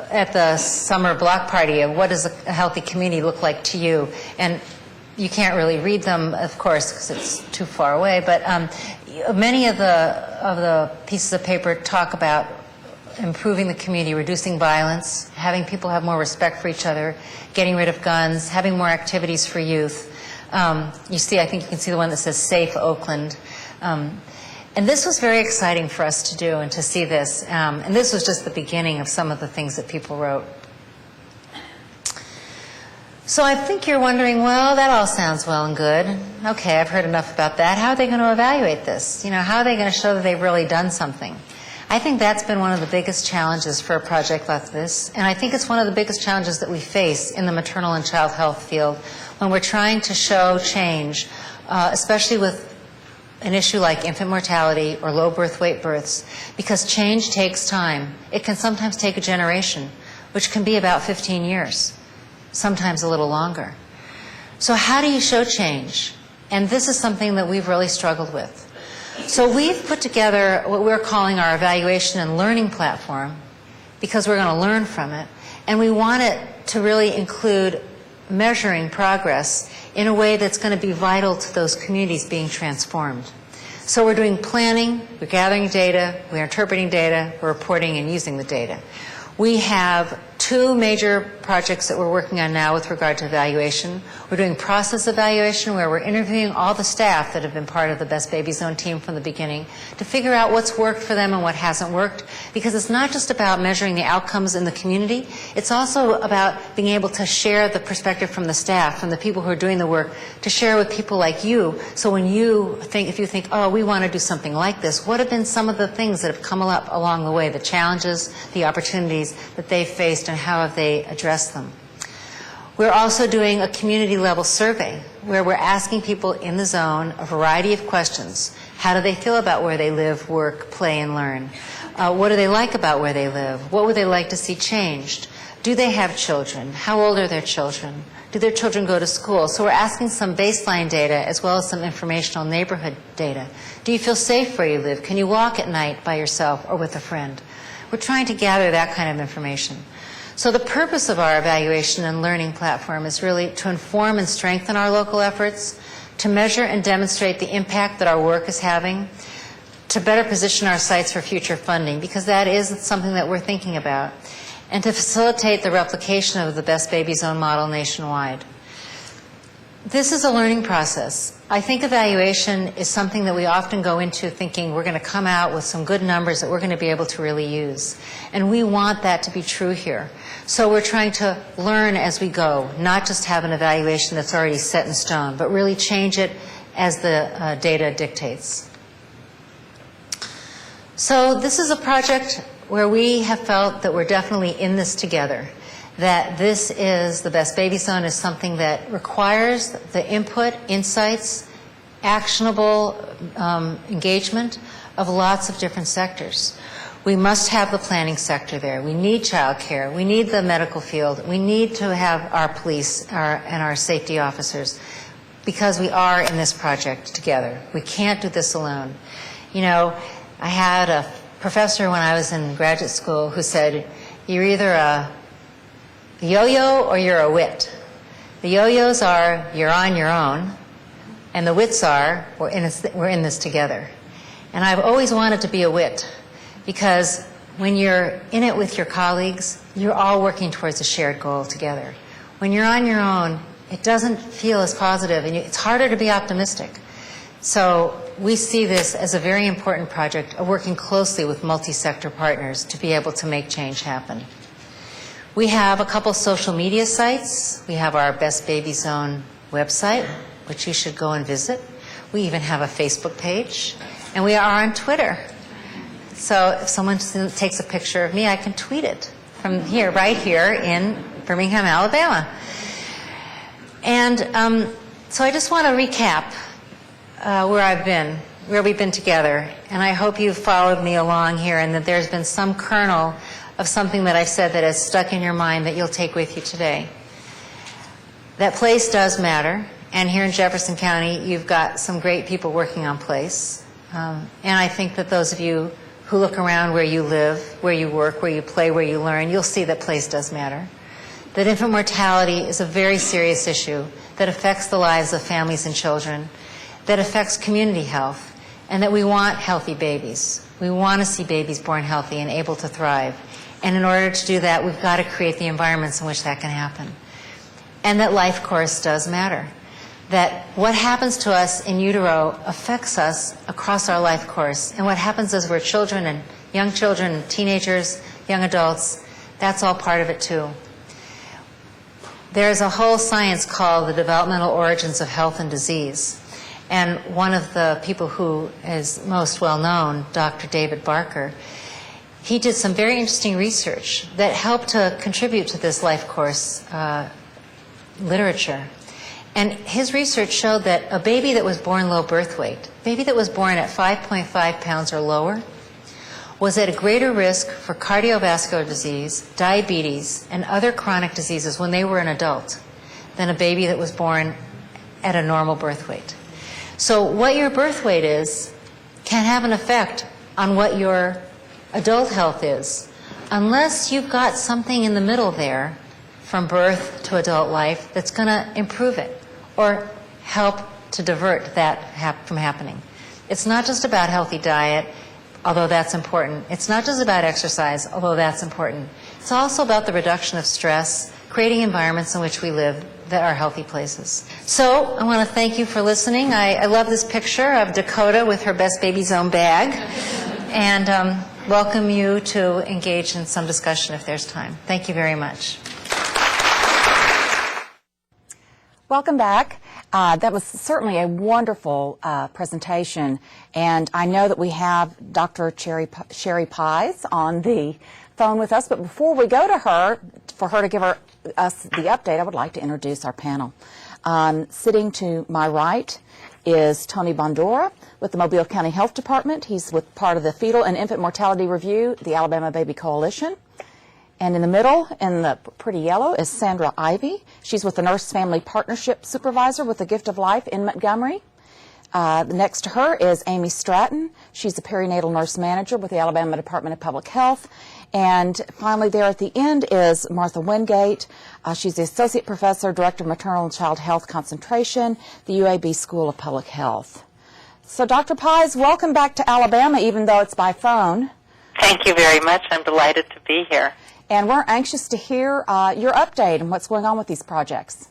at the summer block party of what does a healthy community look like to you. And you can't really read them, of course, because it's too far away, but many of the pieces of paper talk about improving the community, reducing violence, having people have more respect for each other, getting rid of guns, having more activities for youth. You see, I think you can see the one that says Safe Oakland. And this was very exciting for us to do and to see this. And this was just the beginning of some of the things that people wrote. So I think you're wondering, well, that all sounds well and good. Okay, I've heard enough about that. How are they going to evaluate this? How are they going to show that they've really done something? I think that's been one of the biggest challenges for a project like this. And I think it's one of the biggest challenges that we face in the maternal and child health field when we're trying to show change, especially with an issue like infant mortality or low birth weight births, because change takes time. It can sometimes take a generation, which can be about 15 years. Sometimes a little longer. So how do you show change? And this is something that we've really struggled with. So we've put together what we're calling our evaluation and learning platform, because we're going to learn from it. And we want it to really include measuring progress in a way that's going to be vital to those communities being transformed. So we're doing planning, we're gathering data, we're interpreting data, we're reporting and using the data. We have 2 two major projects that we're working on now with regard to evaluation. We're doing process evaluation, where we're interviewing all the staff that have been part of the Best Baby Zone team from the beginning to figure out what's worked for them and what hasn't worked, because it's not just about measuring the outcomes in the community, it's also about being able to share the perspective from the staff, from the people who are doing the work, to share with people like you. So when you think, if you think, oh, we want to do something like this, what have been some of the things that have come up along the way, the challenges, the opportunities that they've faced, and how have they addressed them? We're also doing a community-level survey where we're asking people in the zone a variety of questions. How do they feel about where they live, work, play, and learn? What do they like about where they live? What would they like to see changed? Do they have children? How old are their children? Do their children go to school? So we're asking some baseline data as well as some informational neighborhood data. Do you feel safe where you live? Can you walk at night by yourself or with a friend? We're trying to gather that kind of information. So the purpose of our evaluation and learning platform is really to inform and strengthen our local efforts, to measure and demonstrate the impact that our work is having, to better position our sites for future funding, because that is something that we're thinking about, and to facilitate the replication of the Best Baby Zone model nationwide. This is a learning process. I think evaluation is something that we often go into thinking we're going to come out with some good numbers that we're going to be able to really use. And we want that to be true here. So we're trying to learn as we go, not just have an evaluation that's already set in stone, but really change it as the data dictates. So this is a project where we have felt that we're definitely in this together, that this is, the Best Baby Zone is something that requires the input, insights, actionable engagement of lots of different sectors. We must have the planning sector there. We need child care. We need the medical field. We need to have our police and our safety officers, because we are in this project together. We can't do this alone. You know, I had a professor when I was in graduate school who said, you're either a yo-yo or you're a wit. The yo-yos are you're on your own, and the wits are we're in this together. And I've always wanted to be a wit, because when you're in it with your colleagues, you're all working towards a shared goal together. When you're on your own, it doesn't feel as positive, and it's harder to be optimistic. So we see this as a very important project of working closely with multi-sector partners to be able to make change happen. We have a couple social media sites. We have our Best Baby Zone website, which you should go and visit. We even have a Facebook page, and we are on Twitter. So if someone takes a picture of me, I can tweet it from here, right here in Birmingham, Alabama. And so I just want to recap where we've been together, and I hope you've followed me along here, and that there's been some kernel of something that I've said that has stuck in your mind that you'll take with you today. That place does matter, and here in Jefferson County, you've got some great people working on place. And I think that those of you who look around where you live, where you work, where you play, where you learn, you'll see that place does matter. That infant mortality is a very serious issue that affects the lives of families and children, that affects community health, and that we want healthy babies. We want to see babies born healthy and able to thrive. And in order to do that, we've got to create the environments in which that can happen. And that life course does matter. That what happens to us in utero affects us across our life course. And what happens as we're children and young children, and teenagers, young adults, that's all part of it too. There's a whole science called the developmental origins of health and disease. And one of the people who is most well known, Dr. David Barker, he did some very interesting research that helped to contribute to this life course literature. And his research showed that a baby that was born low birth weight, a baby that was born at 5.5 pounds or lower, was at a greater risk for cardiovascular disease, diabetes, and other chronic diseases when they were an adult than a baby that was born at a normal birth weight. So what your birth weight is can have an effect on what your adult health is, unless you've got something in the middle there from birth to adult life that's going to improve it or help to divert that from happening. It's not just about healthy diet, although that's important. It's not just about exercise, although that's important. It's also about the reduction of stress, creating environments in which we live that are healthy places. So I want to thank you for listening. I love this picture of Dakota with her Best Baby Zone bag, and welcome you to engage in some discussion if there's time. Thank you very much. Welcome back. That was certainly a wonderful presentation, and I know that we have Dr. Sherry Pies on the phone with us, but before we go to her, for her to give us the update, I would like to introduce our panel. Sitting to my right is Tony Bondora with the Mobile County Health Department. He's with part of the Fetal and Infant Mortality Review, the Alabama Baby Coalition. And in the middle, in the pretty yellow, is Sandra Ivy. She's with the Nurse Family Partnership Supervisor with the Gift of Life in Montgomery. Next to her is Amy Stratton. She's the Perinatal Nurse Manager with the Alabama Department of Public Health. And finally there at the end is Martha Wingate. She's the Associate Professor, Director of Maternal and Child Health Concentration, the UAB School of Public Health. So Dr. Pies, welcome back to Alabama, even though it's by phone. Thank you very much. I'm delighted to be here. And we're anxious to hear your update and what's going on with these projects.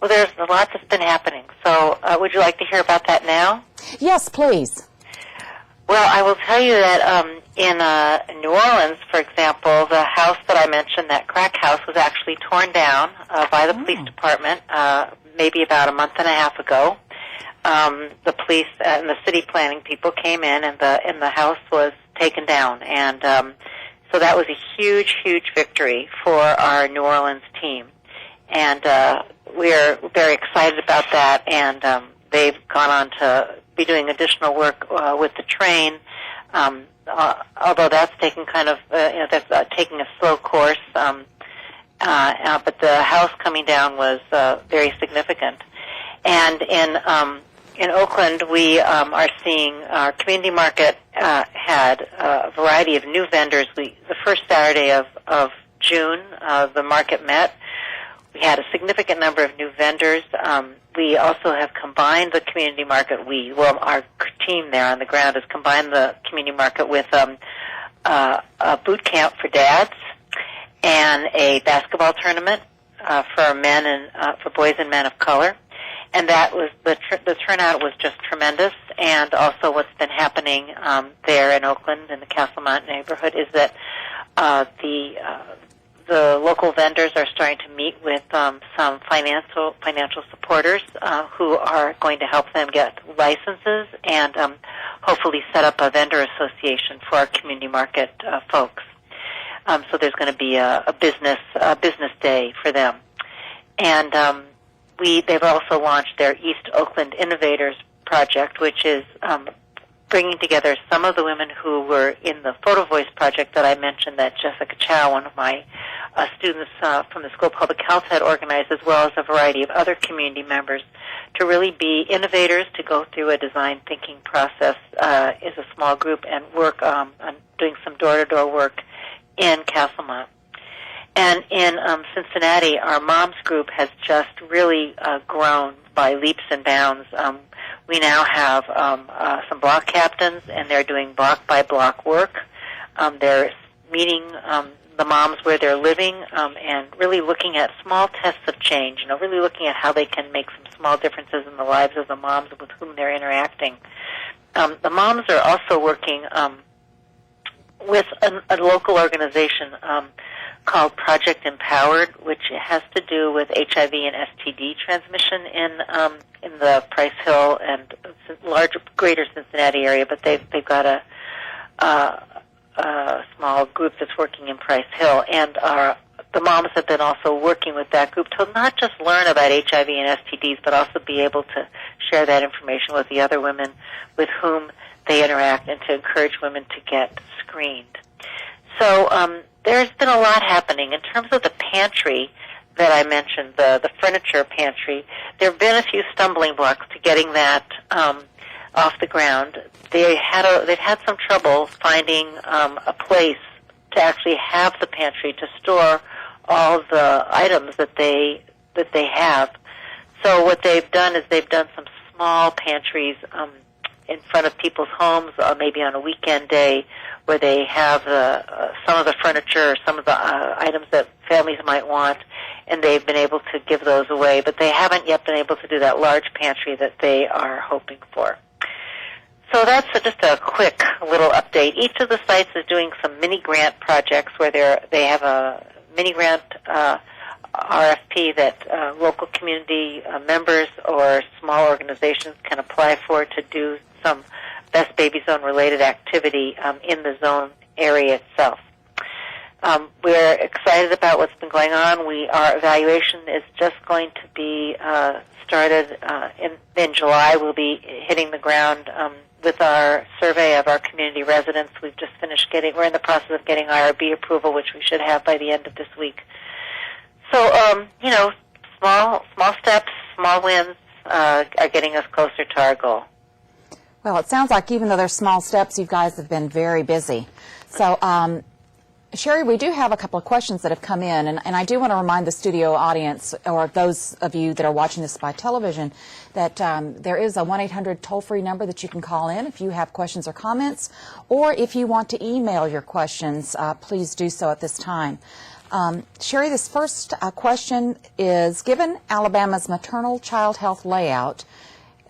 Well, there's a lot that's been happening. So would you like to hear about that now? Yes, please. Well, I will tell you that in New Orleans, for example, the house that I mentioned, that crack house, was actually torn down by the police department maybe about a month and a half ago. The police and the city planning people came in, and the house was taken down. And so that was a huge, huge victory for our New Orleans team. And we're very excited about that, and they've gone on to be doing additional work with the train, although that's taking kind of, that's taking a slow course. But the house coming down was very significant. And in Oakland, we are seeing our community market had a variety of new vendors. The first Saturday of June, the market met. We had a significant number of new vendors. We also have combined the community market. Our team there on the ground has combined the community market with a boot camp for dads and a basketball tournament for men and for boys and men of color. And that was the turnout was just tremendous. And also, what's been happening there in Oakland in the Castlemont neighborhood is that the local vendors are starting to meet with some financial supporters who are going to help them get licenses and hopefully set up a vendor association for our community market folks. So there's going to be a business day for them. And they've also launched their East Oakland Innovators Project, which is bringing together some of the women who were in the Photo Voice project that I mentioned that Jessica Chow, one of my students from the School of Public Health, had organized, as well as a variety of other community members, to really be innovators, to go through a design thinking process as a small group and work on doing some door-to-door work in Castlemont. And in Cincinnati, our moms group has just really grown by leaps and bounds. We now have some block captains, and they're doing block-by-block work. They're meeting the moms where they're living and really looking at small tests of change, really looking at how they can make some small differences in the lives of the moms with whom they're interacting. The moms are also working with a local organization called Project Empowered, which has to do with HIV and STD transmission in the Price Hill and greater Cincinnati area. But they've got a small group that's working in Price Hill, and the moms have been also working with that group to not just learn about HIV and STDs, but also be able to share that information with the other women with whom they interact, and to encourage women to get screened. So there's been a lot happening. In terms of the pantry that I mentioned, the furniture pantry, there have been a few stumbling blocks to getting that off the ground. They've had some trouble finding a place to actually have the pantry to store all the items that they have. So what they've done is they've done some small pantries in front of people's homes, maybe on a weekend day, where they have some of the furniture or some of the items that families might want, and they've been able to give those away, but they haven't yet been able to do that large pantry that they are hoping for. So that's just a quick little update. Each of the sites is doing some mini-grant projects where they have a mini-grant RFP that local community members or small organizations can apply for to do some Best Baby Zone related activity in the zone area itself. We're excited about what's been going on. Our evaluation is just going to be started in July. We'll be hitting the ground with our survey of our community residents. We've just finished we're in the process of getting IRB approval, which we should have by the end of this week. So, small steps, small wins are getting us closer to our goal. Well, it sounds like even though there's small steps, you guys have been very busy. So, Sherry, we do have a couple of questions that have come in, and I do want to remind the studio audience, or those of you that are watching this by television, that there is a 1-800 toll-free number that you can call in if you have questions or comments, or if you want to email your questions, please do so at this time. Sherry, this first question is, given Alabama's maternal child health layout,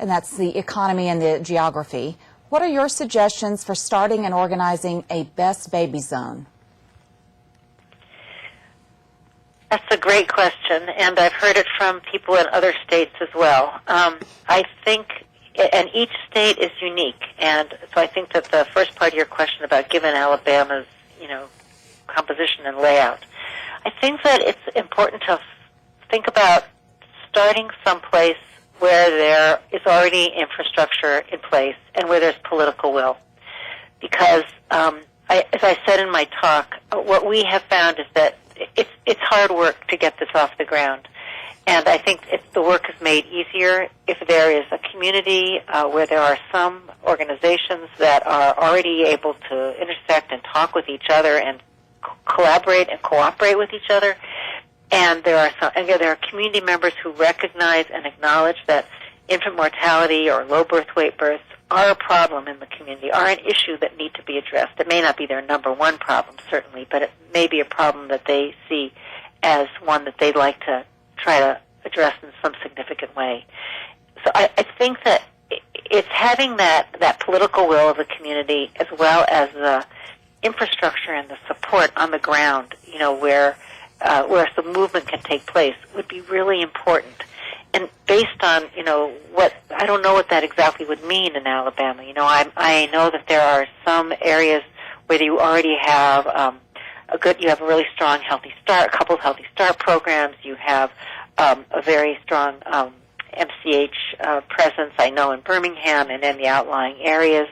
and that's the economy and the geography, what are your suggestions for starting and organizing a Best Baby Zone? That's a great question, and I've heard it from people in other states as well. I think, and each state is unique, and so I think that the first part of your question about given Alabama's, composition and layout, I think that it's important to think about starting someplace where there is already infrastructure in place and where there's political will. Because, as I said in my talk, what we have found is that it's hard work to get this off the ground. And I think the work is made easier if there is a community where there are some organizations that are already able to intersect and talk with each other and collaborate and cooperate with each other. And there are community members who recognize and acknowledge that infant mortality or low birth weight births are a problem in the community, are an issue that need to be addressed. It may not be their number one problem, certainly, but it may be a problem that they see as one that they'd like to try to address in some significant way. So I think that it's having that political will of the community as well as the infrastructure and the support on the ground, where the movement can take place would be really important. And based on, what, I don't know what that exactly would mean in Alabama. I know that there are some areas where you already have you have a really strong Healthy Start, a couple of Healthy Start programs. You have a very strong MCH presence, I know, in Birmingham and in the outlying areas.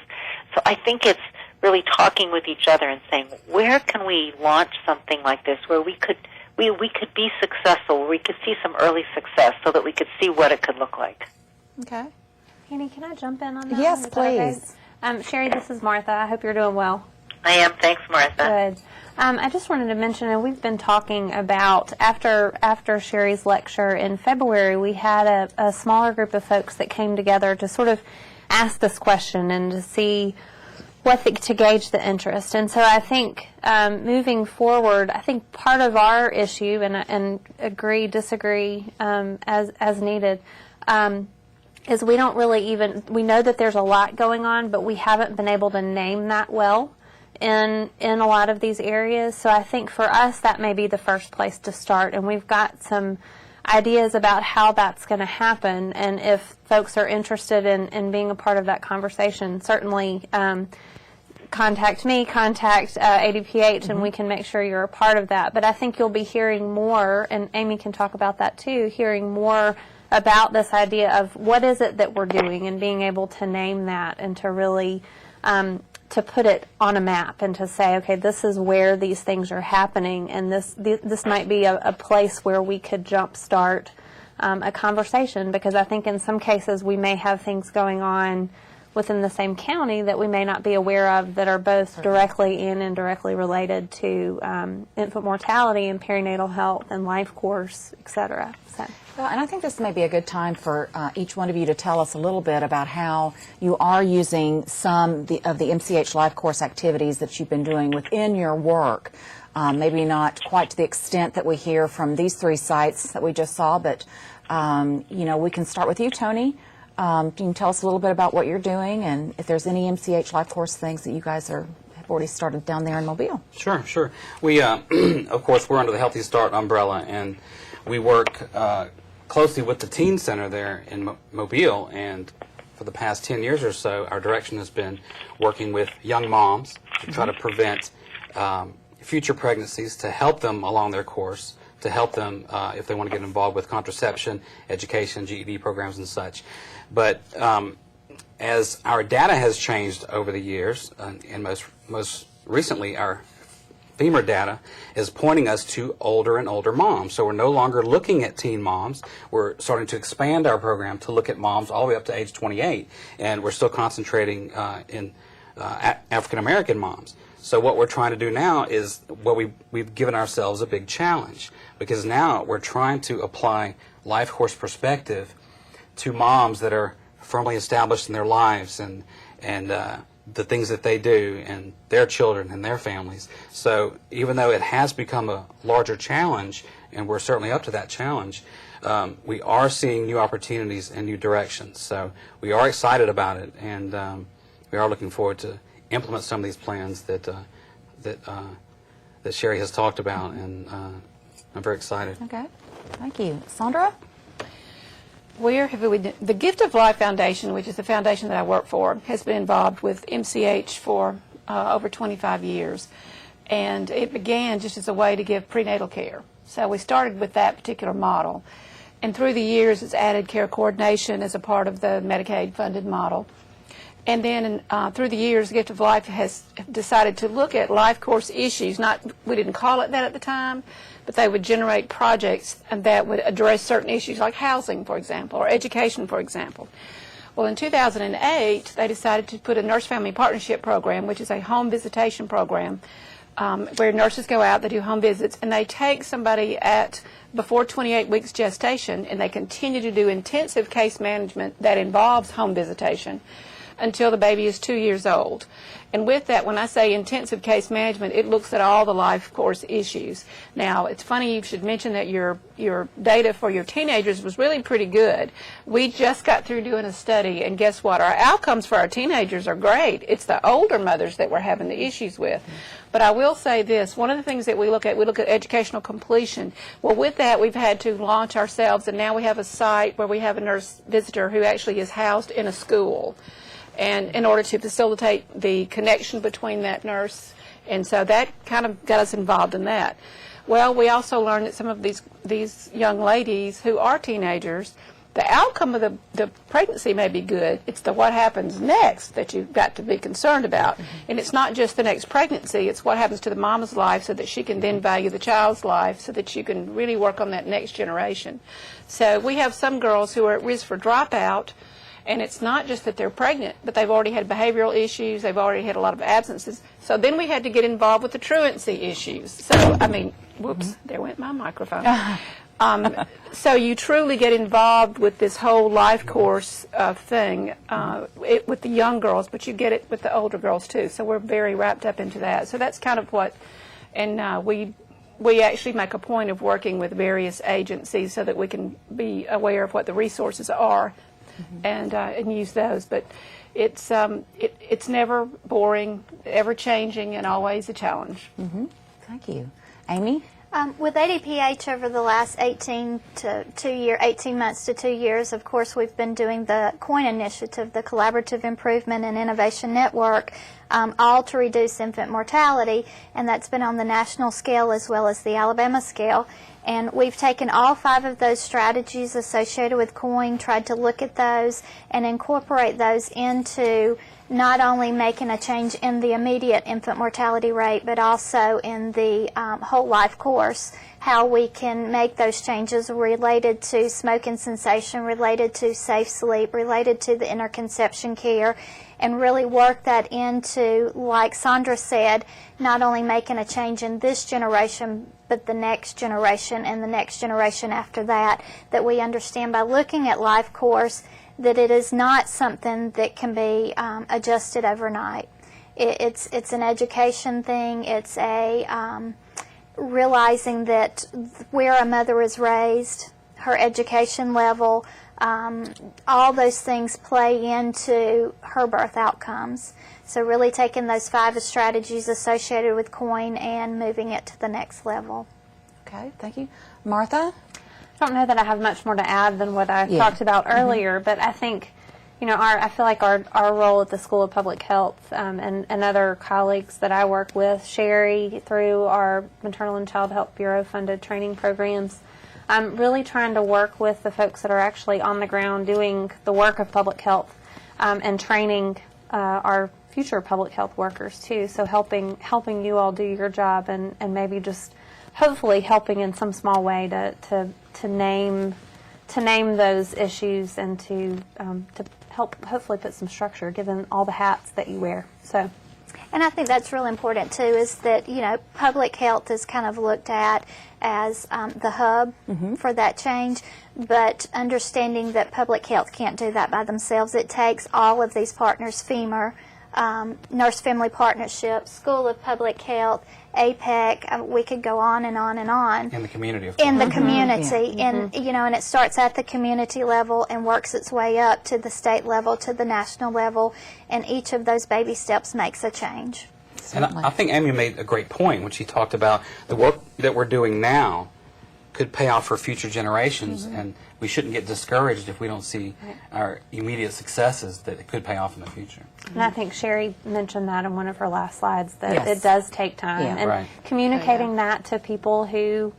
So I think it's really talking with each other and saying, where can we launch something like this where we could be successful, where we could see some early success so that we could see what it could look like. Okay. Penny, can I jump in on that? Yes, please. Okay? Sherry, this is Martha. I hope you're doing well. I am. Thanks, Martha. Good. I just wanted to mention, and we've been talking about, after Sherry's lecture in February, we had a smaller group of folks that came together to sort of ask this question and to see to gauge the interest. And so I think moving forward, I think part of our issue, and agree, disagree as needed, is we don't really we know that there's a lot going on, but we haven't been able to name that well in a lot of these areas. So I think for us that may be the first place to start, and we've got some ideas about how that's going to happen, and if folks are interested in being a part of that conversation, certainly contact me, contact ADPH, and we can make sure you're a part of that. But I think you'll be hearing more, and Amy can talk about that too, hearing more about this idea of what is it that we're doing and being able to name that and to really to put it on a map and to say, okay, this is where these things are happening, and this might be a place where we could jumpstart a conversation, because I think in some cases we may have things going on within the same county that we may not be aware of that are both directly and indirectly related to infant mortality and perinatal health and life course, et cetera. So. Well, and I think this may be a good time for each one of you to tell us a little bit about how you are using some of the MCH Life Course activities that you've been doing within your work. Maybe not quite to the extent that we hear from these 3 sites that we just saw, but you know, we can start with you, Tony. You can tell us a little bit about what you're doing and if there's any MCH Life Course things that you guys have already started down there in Mobile. Sure. We, of course, we're under the Healthy Start umbrella, and we work closely with the Teen Center there in Mobile, and for the past 10 years or so, our direction has been working with young moms to try to prevent future pregnancies, to help them along their course, to help them if they want to get involved with contraception, education, GED programs and such. But as our data has changed over the years, and most recently our FEMA data is pointing us to older and older moms. So we're no longer looking at teen moms. We're starting to expand our program to look at moms all the way up to age 28, and we're still concentrating in African American moms. So what we're trying to do now is we've given ourselves a big challenge, because now we're trying to apply life course perspective to moms that are firmly established in their lives and the things that they do and their children and their families. So even though it has become a larger challenge, and we're certainly up to that challenge, we are seeing new opportunities and new directions. So we are excited about it, and we are looking forward to implement some of these plans that Sherry has talked about, and I'm very excited. Okay, thank you. Sandra? The Gift of Life Foundation, which is the foundation that I work for, has been involved with MCH for over 25 years. And it began just as a way to give prenatal care. So we started with that particular model. And through the years, it's added care coordination as a part of the Medicaid-funded model. And then through the years, Gift of Life has decided to look at life course issues. We didn't call it that at the time, but they would generate projects that would address certain issues like housing, for example, or education, for example. Well, in 2008, they decided to put a nurse-family partnership program, which is a home visitation program, where nurses go out, they do home visits, and they take somebody before 28 weeks gestation, and they continue to do intensive case management that involves home visitation until the baby is 2 years old. And with that, when I say intensive case management, it looks at all the life course issues. Now, it's funny you should mention that your data for your teenagers was really pretty good. We just got through doing a study, and guess what? Our outcomes for our teenagers are great. It's the older mothers that we're having the issues with. But I will say this, one of the things that we look at educational completion. Well, with that, we've had to launch ourselves, and now we have a site where we have a nurse visitor who actually is housed in a school, and in order to facilitate the connection between that nurse. And so that kind of got us involved in that. Well, we also learned that some of these young ladies who are teenagers, the outcome of the pregnancy may be good. It's the what happens next that you've got to be concerned about. And it's not just the next pregnancy, it's what happens to the mama's life so that she can then value the child's life, so that you can really work on that next generation. So we have some girls who are at risk for dropout. And it's not just that they're pregnant, but they've already had behavioral issues, they've already had a lot of absences. So then we had to get involved with the truancy issues. So, I mean, whoops, there went my microphone. So you truly get involved with this whole life course thing with the young girls, but you get it with the older girls too. So we're very wrapped up into that. So that's kind of what, and we actually make a point of working with various agencies so that we can be aware of what the resources are. And use those, but it's never boring, ever changing, and always a challenge. Thank you. Amy? With ADPH over the last 18 months to 2 years, of course, we've been doing the COIN initiative, the Collaborative Improvement and Innovation Network, all to reduce infant mortality, and that's been on the national scale as well as the Alabama scale. And we've taken all 5 of those strategies associated with COIN, tried to look at those and incorporate those into not only making a change in the immediate infant mortality rate, but also in the whole life course, how we can make those changes related to smoking cessation, related to safe sleep, related to the interconception care, and really work that into, like Sandra said, not only making a change in this generation, but the next generation and the next generation after that, that we understand by looking at life course that it is not something that can be adjusted overnight. It's an education thing. It's a realizing that where a mother is raised, her education level, all those things play into her birth outcomes. So really taking those 5 strategies associated with COIN and moving it to the next level. Okay, thank you. Martha? I don't know that I have much more to add than what I talked about earlier, but I think, I feel like our role at the School of Public Health and other colleagues that I work with, Sherry, through our Maternal and Child Health Bureau funded training programs, really trying to work with the folks that are actually on the ground doing the work of public health and training our future public health workers too. So helping you all do your job and maybe just hopefully helping in some small way to name those issues and to help hopefully put some structure given all the hats that you wear. So. And I think that's really important too, is that, public health is kind of looked at as the hub for that change, but understanding that public health can't do that by themselves. It takes all of these partners, FEMA, Nurse Family Partnership, School of Public Health, APEC, we could go on and on and on. In the community, of course. In the community, and and it starts at the community level and works its way up to the state level, to the national level, and each of those baby steps makes a change. And I think Amy made a great point when she talked about the work that we're doing now could pay off for future generations, and we shouldn't get discouraged if we don't see our immediate successes that it could pay off in the future. And I think Sherry mentioned that in one of her last slides, that it does take time. And communicating that to people who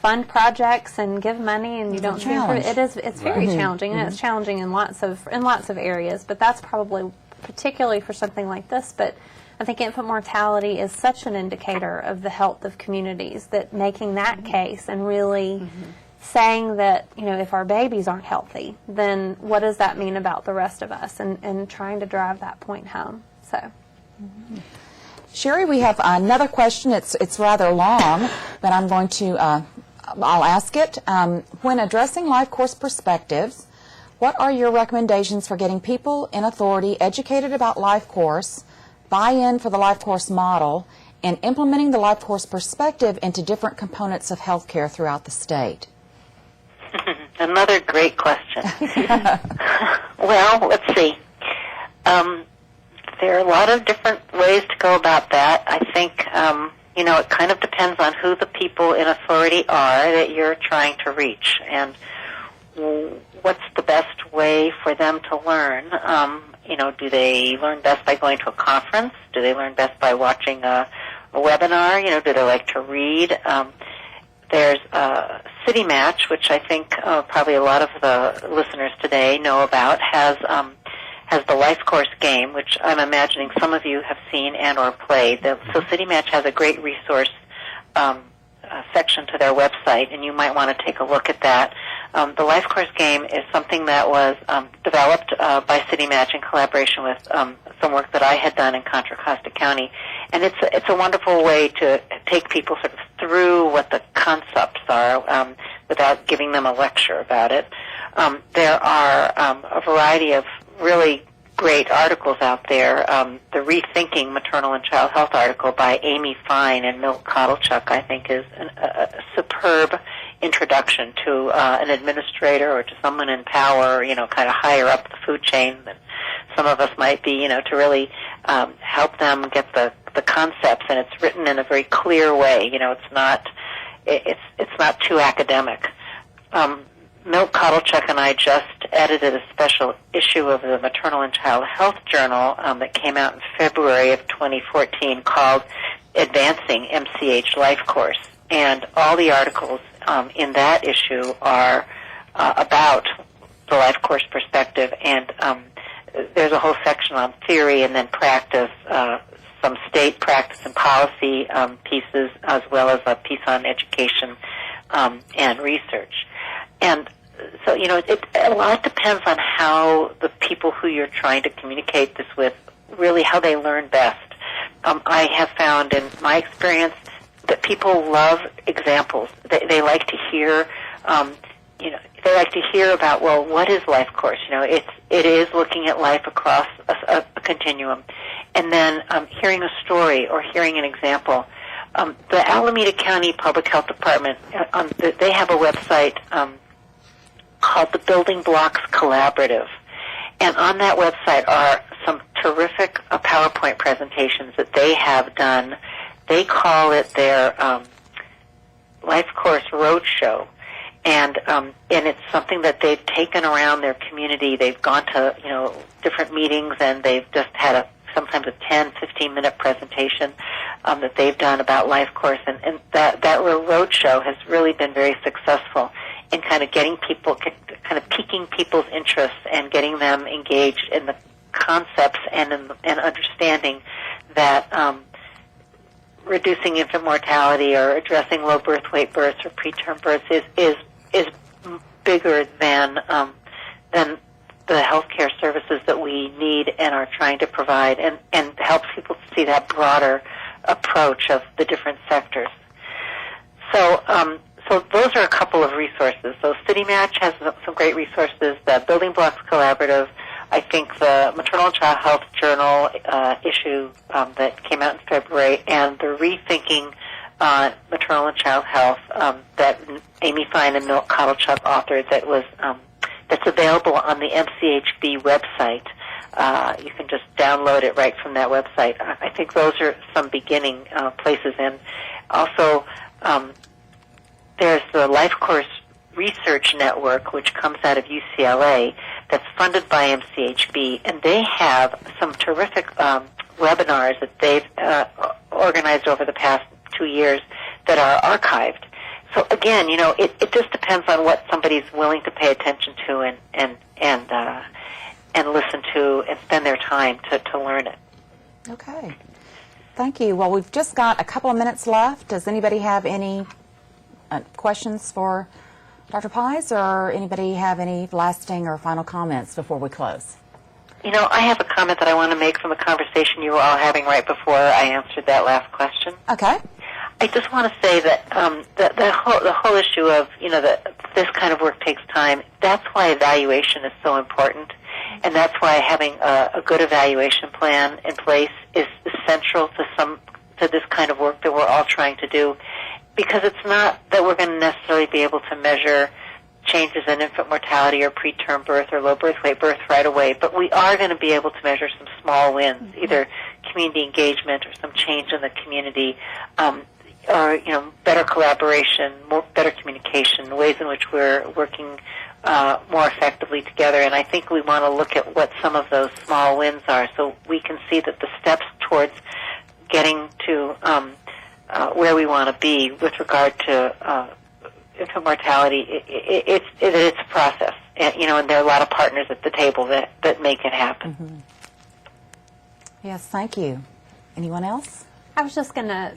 fund projects and give money and you don't see it's very challenging, and it's challenging in lots of areas, but that's probably particularly for something like this. But I think infant mortality is such an indicator of the health of communities that making that case and really saying that, if our babies aren't healthy, then what does that mean about the rest of us, and trying to drive that point home. So, Sherry, we have another question. It's rather long, but I'm going to, I'll ask it. When addressing life course perspectives, what are your recommendations for getting people in authority educated about life course, buy-in for the life course model, and implementing the life course perspective into different components of healthcare throughout the state? Another great question. Well, let's see. There are a lot of different ways to go about that. I think, it kind of depends on who the people in authority are that you're trying to reach, and what's the best way for them to learn. Do they learn best by going to a conference? Do they learn best by watching a webinar? Do they like to read? There's City Match, which I think probably a lot of the listeners today know about, has the life course game, which I'm imagining some of you have seen and or played. So City Match has a great resource section to their website, and you might want to take a look at that. The life course game is something that was developed by City Match in collaboration with some work that I had done in Contra Costa County, and it's a wonderful way to take people sort of through what the concepts are without giving them a lecture about it. There are a variety of really great articles out there. The Rethinking Maternal and Child Health article by Amy Fine and Milt Kotelchuk, I think, is a superb introduction to an administrator or to someone in power, kind of higher up the food chain than some of us might be, to really help them get the concepts. And it's written in a very clear way. It's not too academic. Milt Kotelchuk and I just edited a special issue of the Maternal and Child Health Journal that came out in February of 2014 called Advancing MCH Life Course. And all the articles in that issue are about the life course perspective, and there's a whole section on theory and then practice, some state practice and policy pieces, as well as a piece on education and research. And So, a lot depends on how the people who you're trying to communicate this with, really how they learn best. I have found in my experience that people love examples. They like to hear, they like to hear about, well, what is life course? It is looking at life across a continuum. And then hearing a story or hearing an example. The Alameda County Public Health Department, they have a website called the Building Blocks Collaborative. And on that website are some terrific PowerPoint presentations that they have done. They call it their Life Course Roadshow. And it's something that they've taken around their community. They've gone to, different meetings, and they've just had sometimes a 10, 15-minute presentation that they've done about Life Course. And that roadshow has really been very successful in kind of getting people, kind of piquing people's interests and getting them engaged in the concepts and understanding that reducing infant mortality or addressing low birth weight births or preterm births is bigger than the healthcare services that we need and are trying to provide, and helps people to see that broader approach of the different sectors. So those are a couple of resources. So City Match has some great resources. The Building Blocks Collaborative, I think the Maternal and Child Health Journal issue that came out in February, and the Rethinking Maternal and Child Health that Amy Fine and Milt Kotelchuk authored, that's available on the MCHB website. You can just download it right from that website. I think those are some beginning places. And also, there's the Life Course Research Network, which comes out of UCLA, that's funded by MCHB, and they have some terrific webinars that they've organized over the past 2 years that are archived. So again, it just depends on what somebody's willing to pay attention to and listen to and spend their time to learn it. Okay. Thank you. Well, we've just got a couple of minutes left. Does anybody have any questions for Dr. Pies, or anybody have any lasting or final comments before we close? I have a comment that I want to make from the conversation you were all having right before I answered that last question. Okay. I just want to say that the whole issue of that this kind of work takes time. That's why evaluation is so important, and that's why having a good evaluation plan in place is essential to this kind of work that we're all trying to do. Because it's not that we're going to necessarily be able to measure changes in infant mortality or preterm birth or low birth weight birth right away, but we are going to be able to measure some small wins, either community engagement or some change in the community, or better collaboration, better communication, ways in which we're working more effectively together. And I think we want to look at what some of those small wins are, so we can see that the steps towards getting to where we want to be with regard to infant mortality, it's a process, and there are a lot of partners at the table that make it happen. Mm-hmm. Yes, thank you. Anyone else? I was just going to,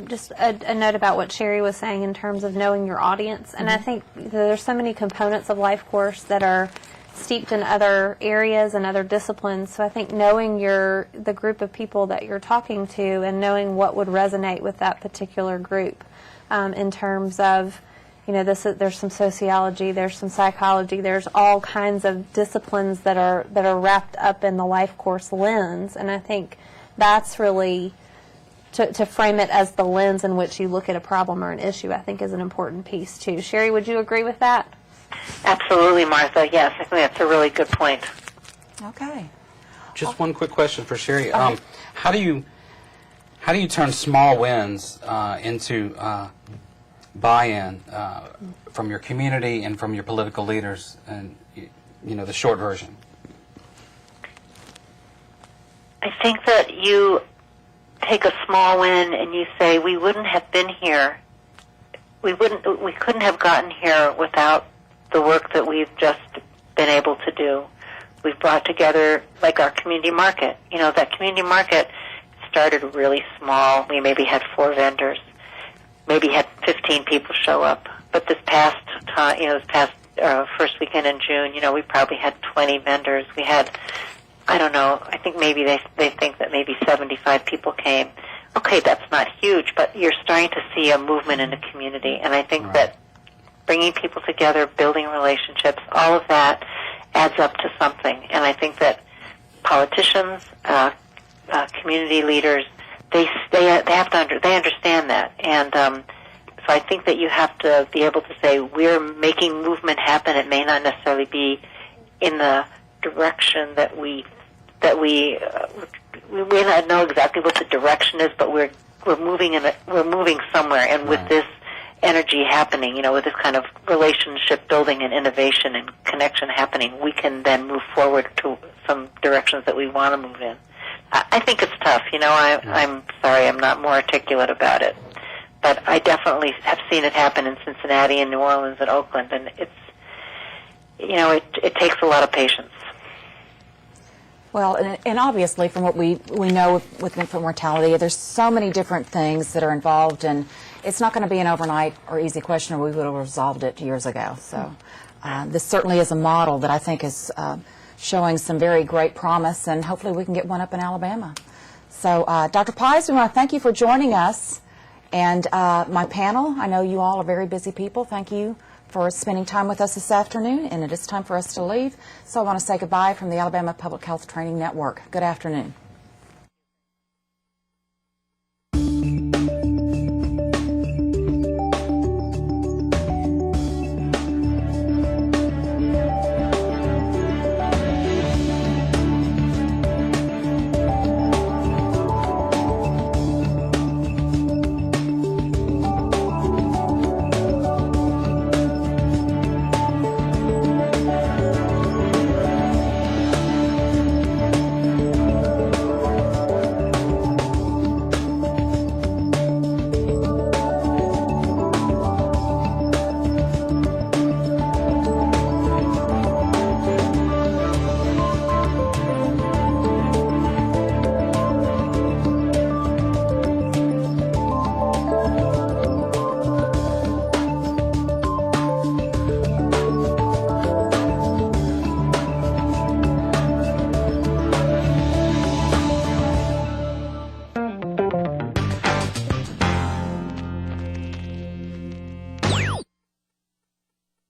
just a note about what Sherry was saying in terms of knowing your audience, and I think there's so many components of Life Course that are steeped in other areas and other disciplines. So I think knowing the group of people that you're talking to and knowing what would resonate with that particular group, in terms of, there's some sociology, there's some psychology, there's all kinds of disciplines that are wrapped up in the Life Course lens, and I think that's really to frame it as the lens in which you look at a problem or an issue, I think is an important piece too. Sherry, would you agree with that? Absolutely, Martha. Yes, I think that's a really good point. Okay. Just one quick question for Sherry. How do you turn small wins into buy-in from your community and from your political leaders, and the short version? I think that you take a small win and you say, we wouldn't have been here. We couldn't have gotten here without the work that we've just been able to do. We've brought together, like our community market. That community market started really small. We maybe had 4 vendors, maybe had 15 people show up. But this past first weekend in June, we probably had 20 vendors. We had, I don't know, I think maybe they think that maybe 75 people came. Okay, that's not huge, but you're starting to see a movement in the community, and I think that bringing people together, building relationships, all of that adds up to something. And I think that politicians, community leaders, they understand that, and so I think that you have to be able to say we're making movement happen. It may not necessarily be in the direction that we may not know exactly what the direction is, but we're moving somewhere, and with this energy happening, with this kind of relationship building and innovation and connection happening, we can then move forward to some directions that we want to move in. I think it's tough. I'm sorry I'm not more articulate about it, but I definitely have seen it happen in Cincinnati and New Orleans and Oakland, and it's, it takes a lot of patience. Well, and obviously from what we know with infant mortality, there's so many different things that are involved, and it's not going to be an overnight or easy question, or we would have resolved it years ago. So this certainly is a model that I think is showing some very great promise, and hopefully we can get one up in Alabama. So Dr. Pies, we want to thank you for joining us. And my panel, I know you all are very busy people. Thank you for spending time with us this afternoon, and it is time for us to leave. So I want to say goodbye from the Alabama Public Health Training Network. Good afternoon.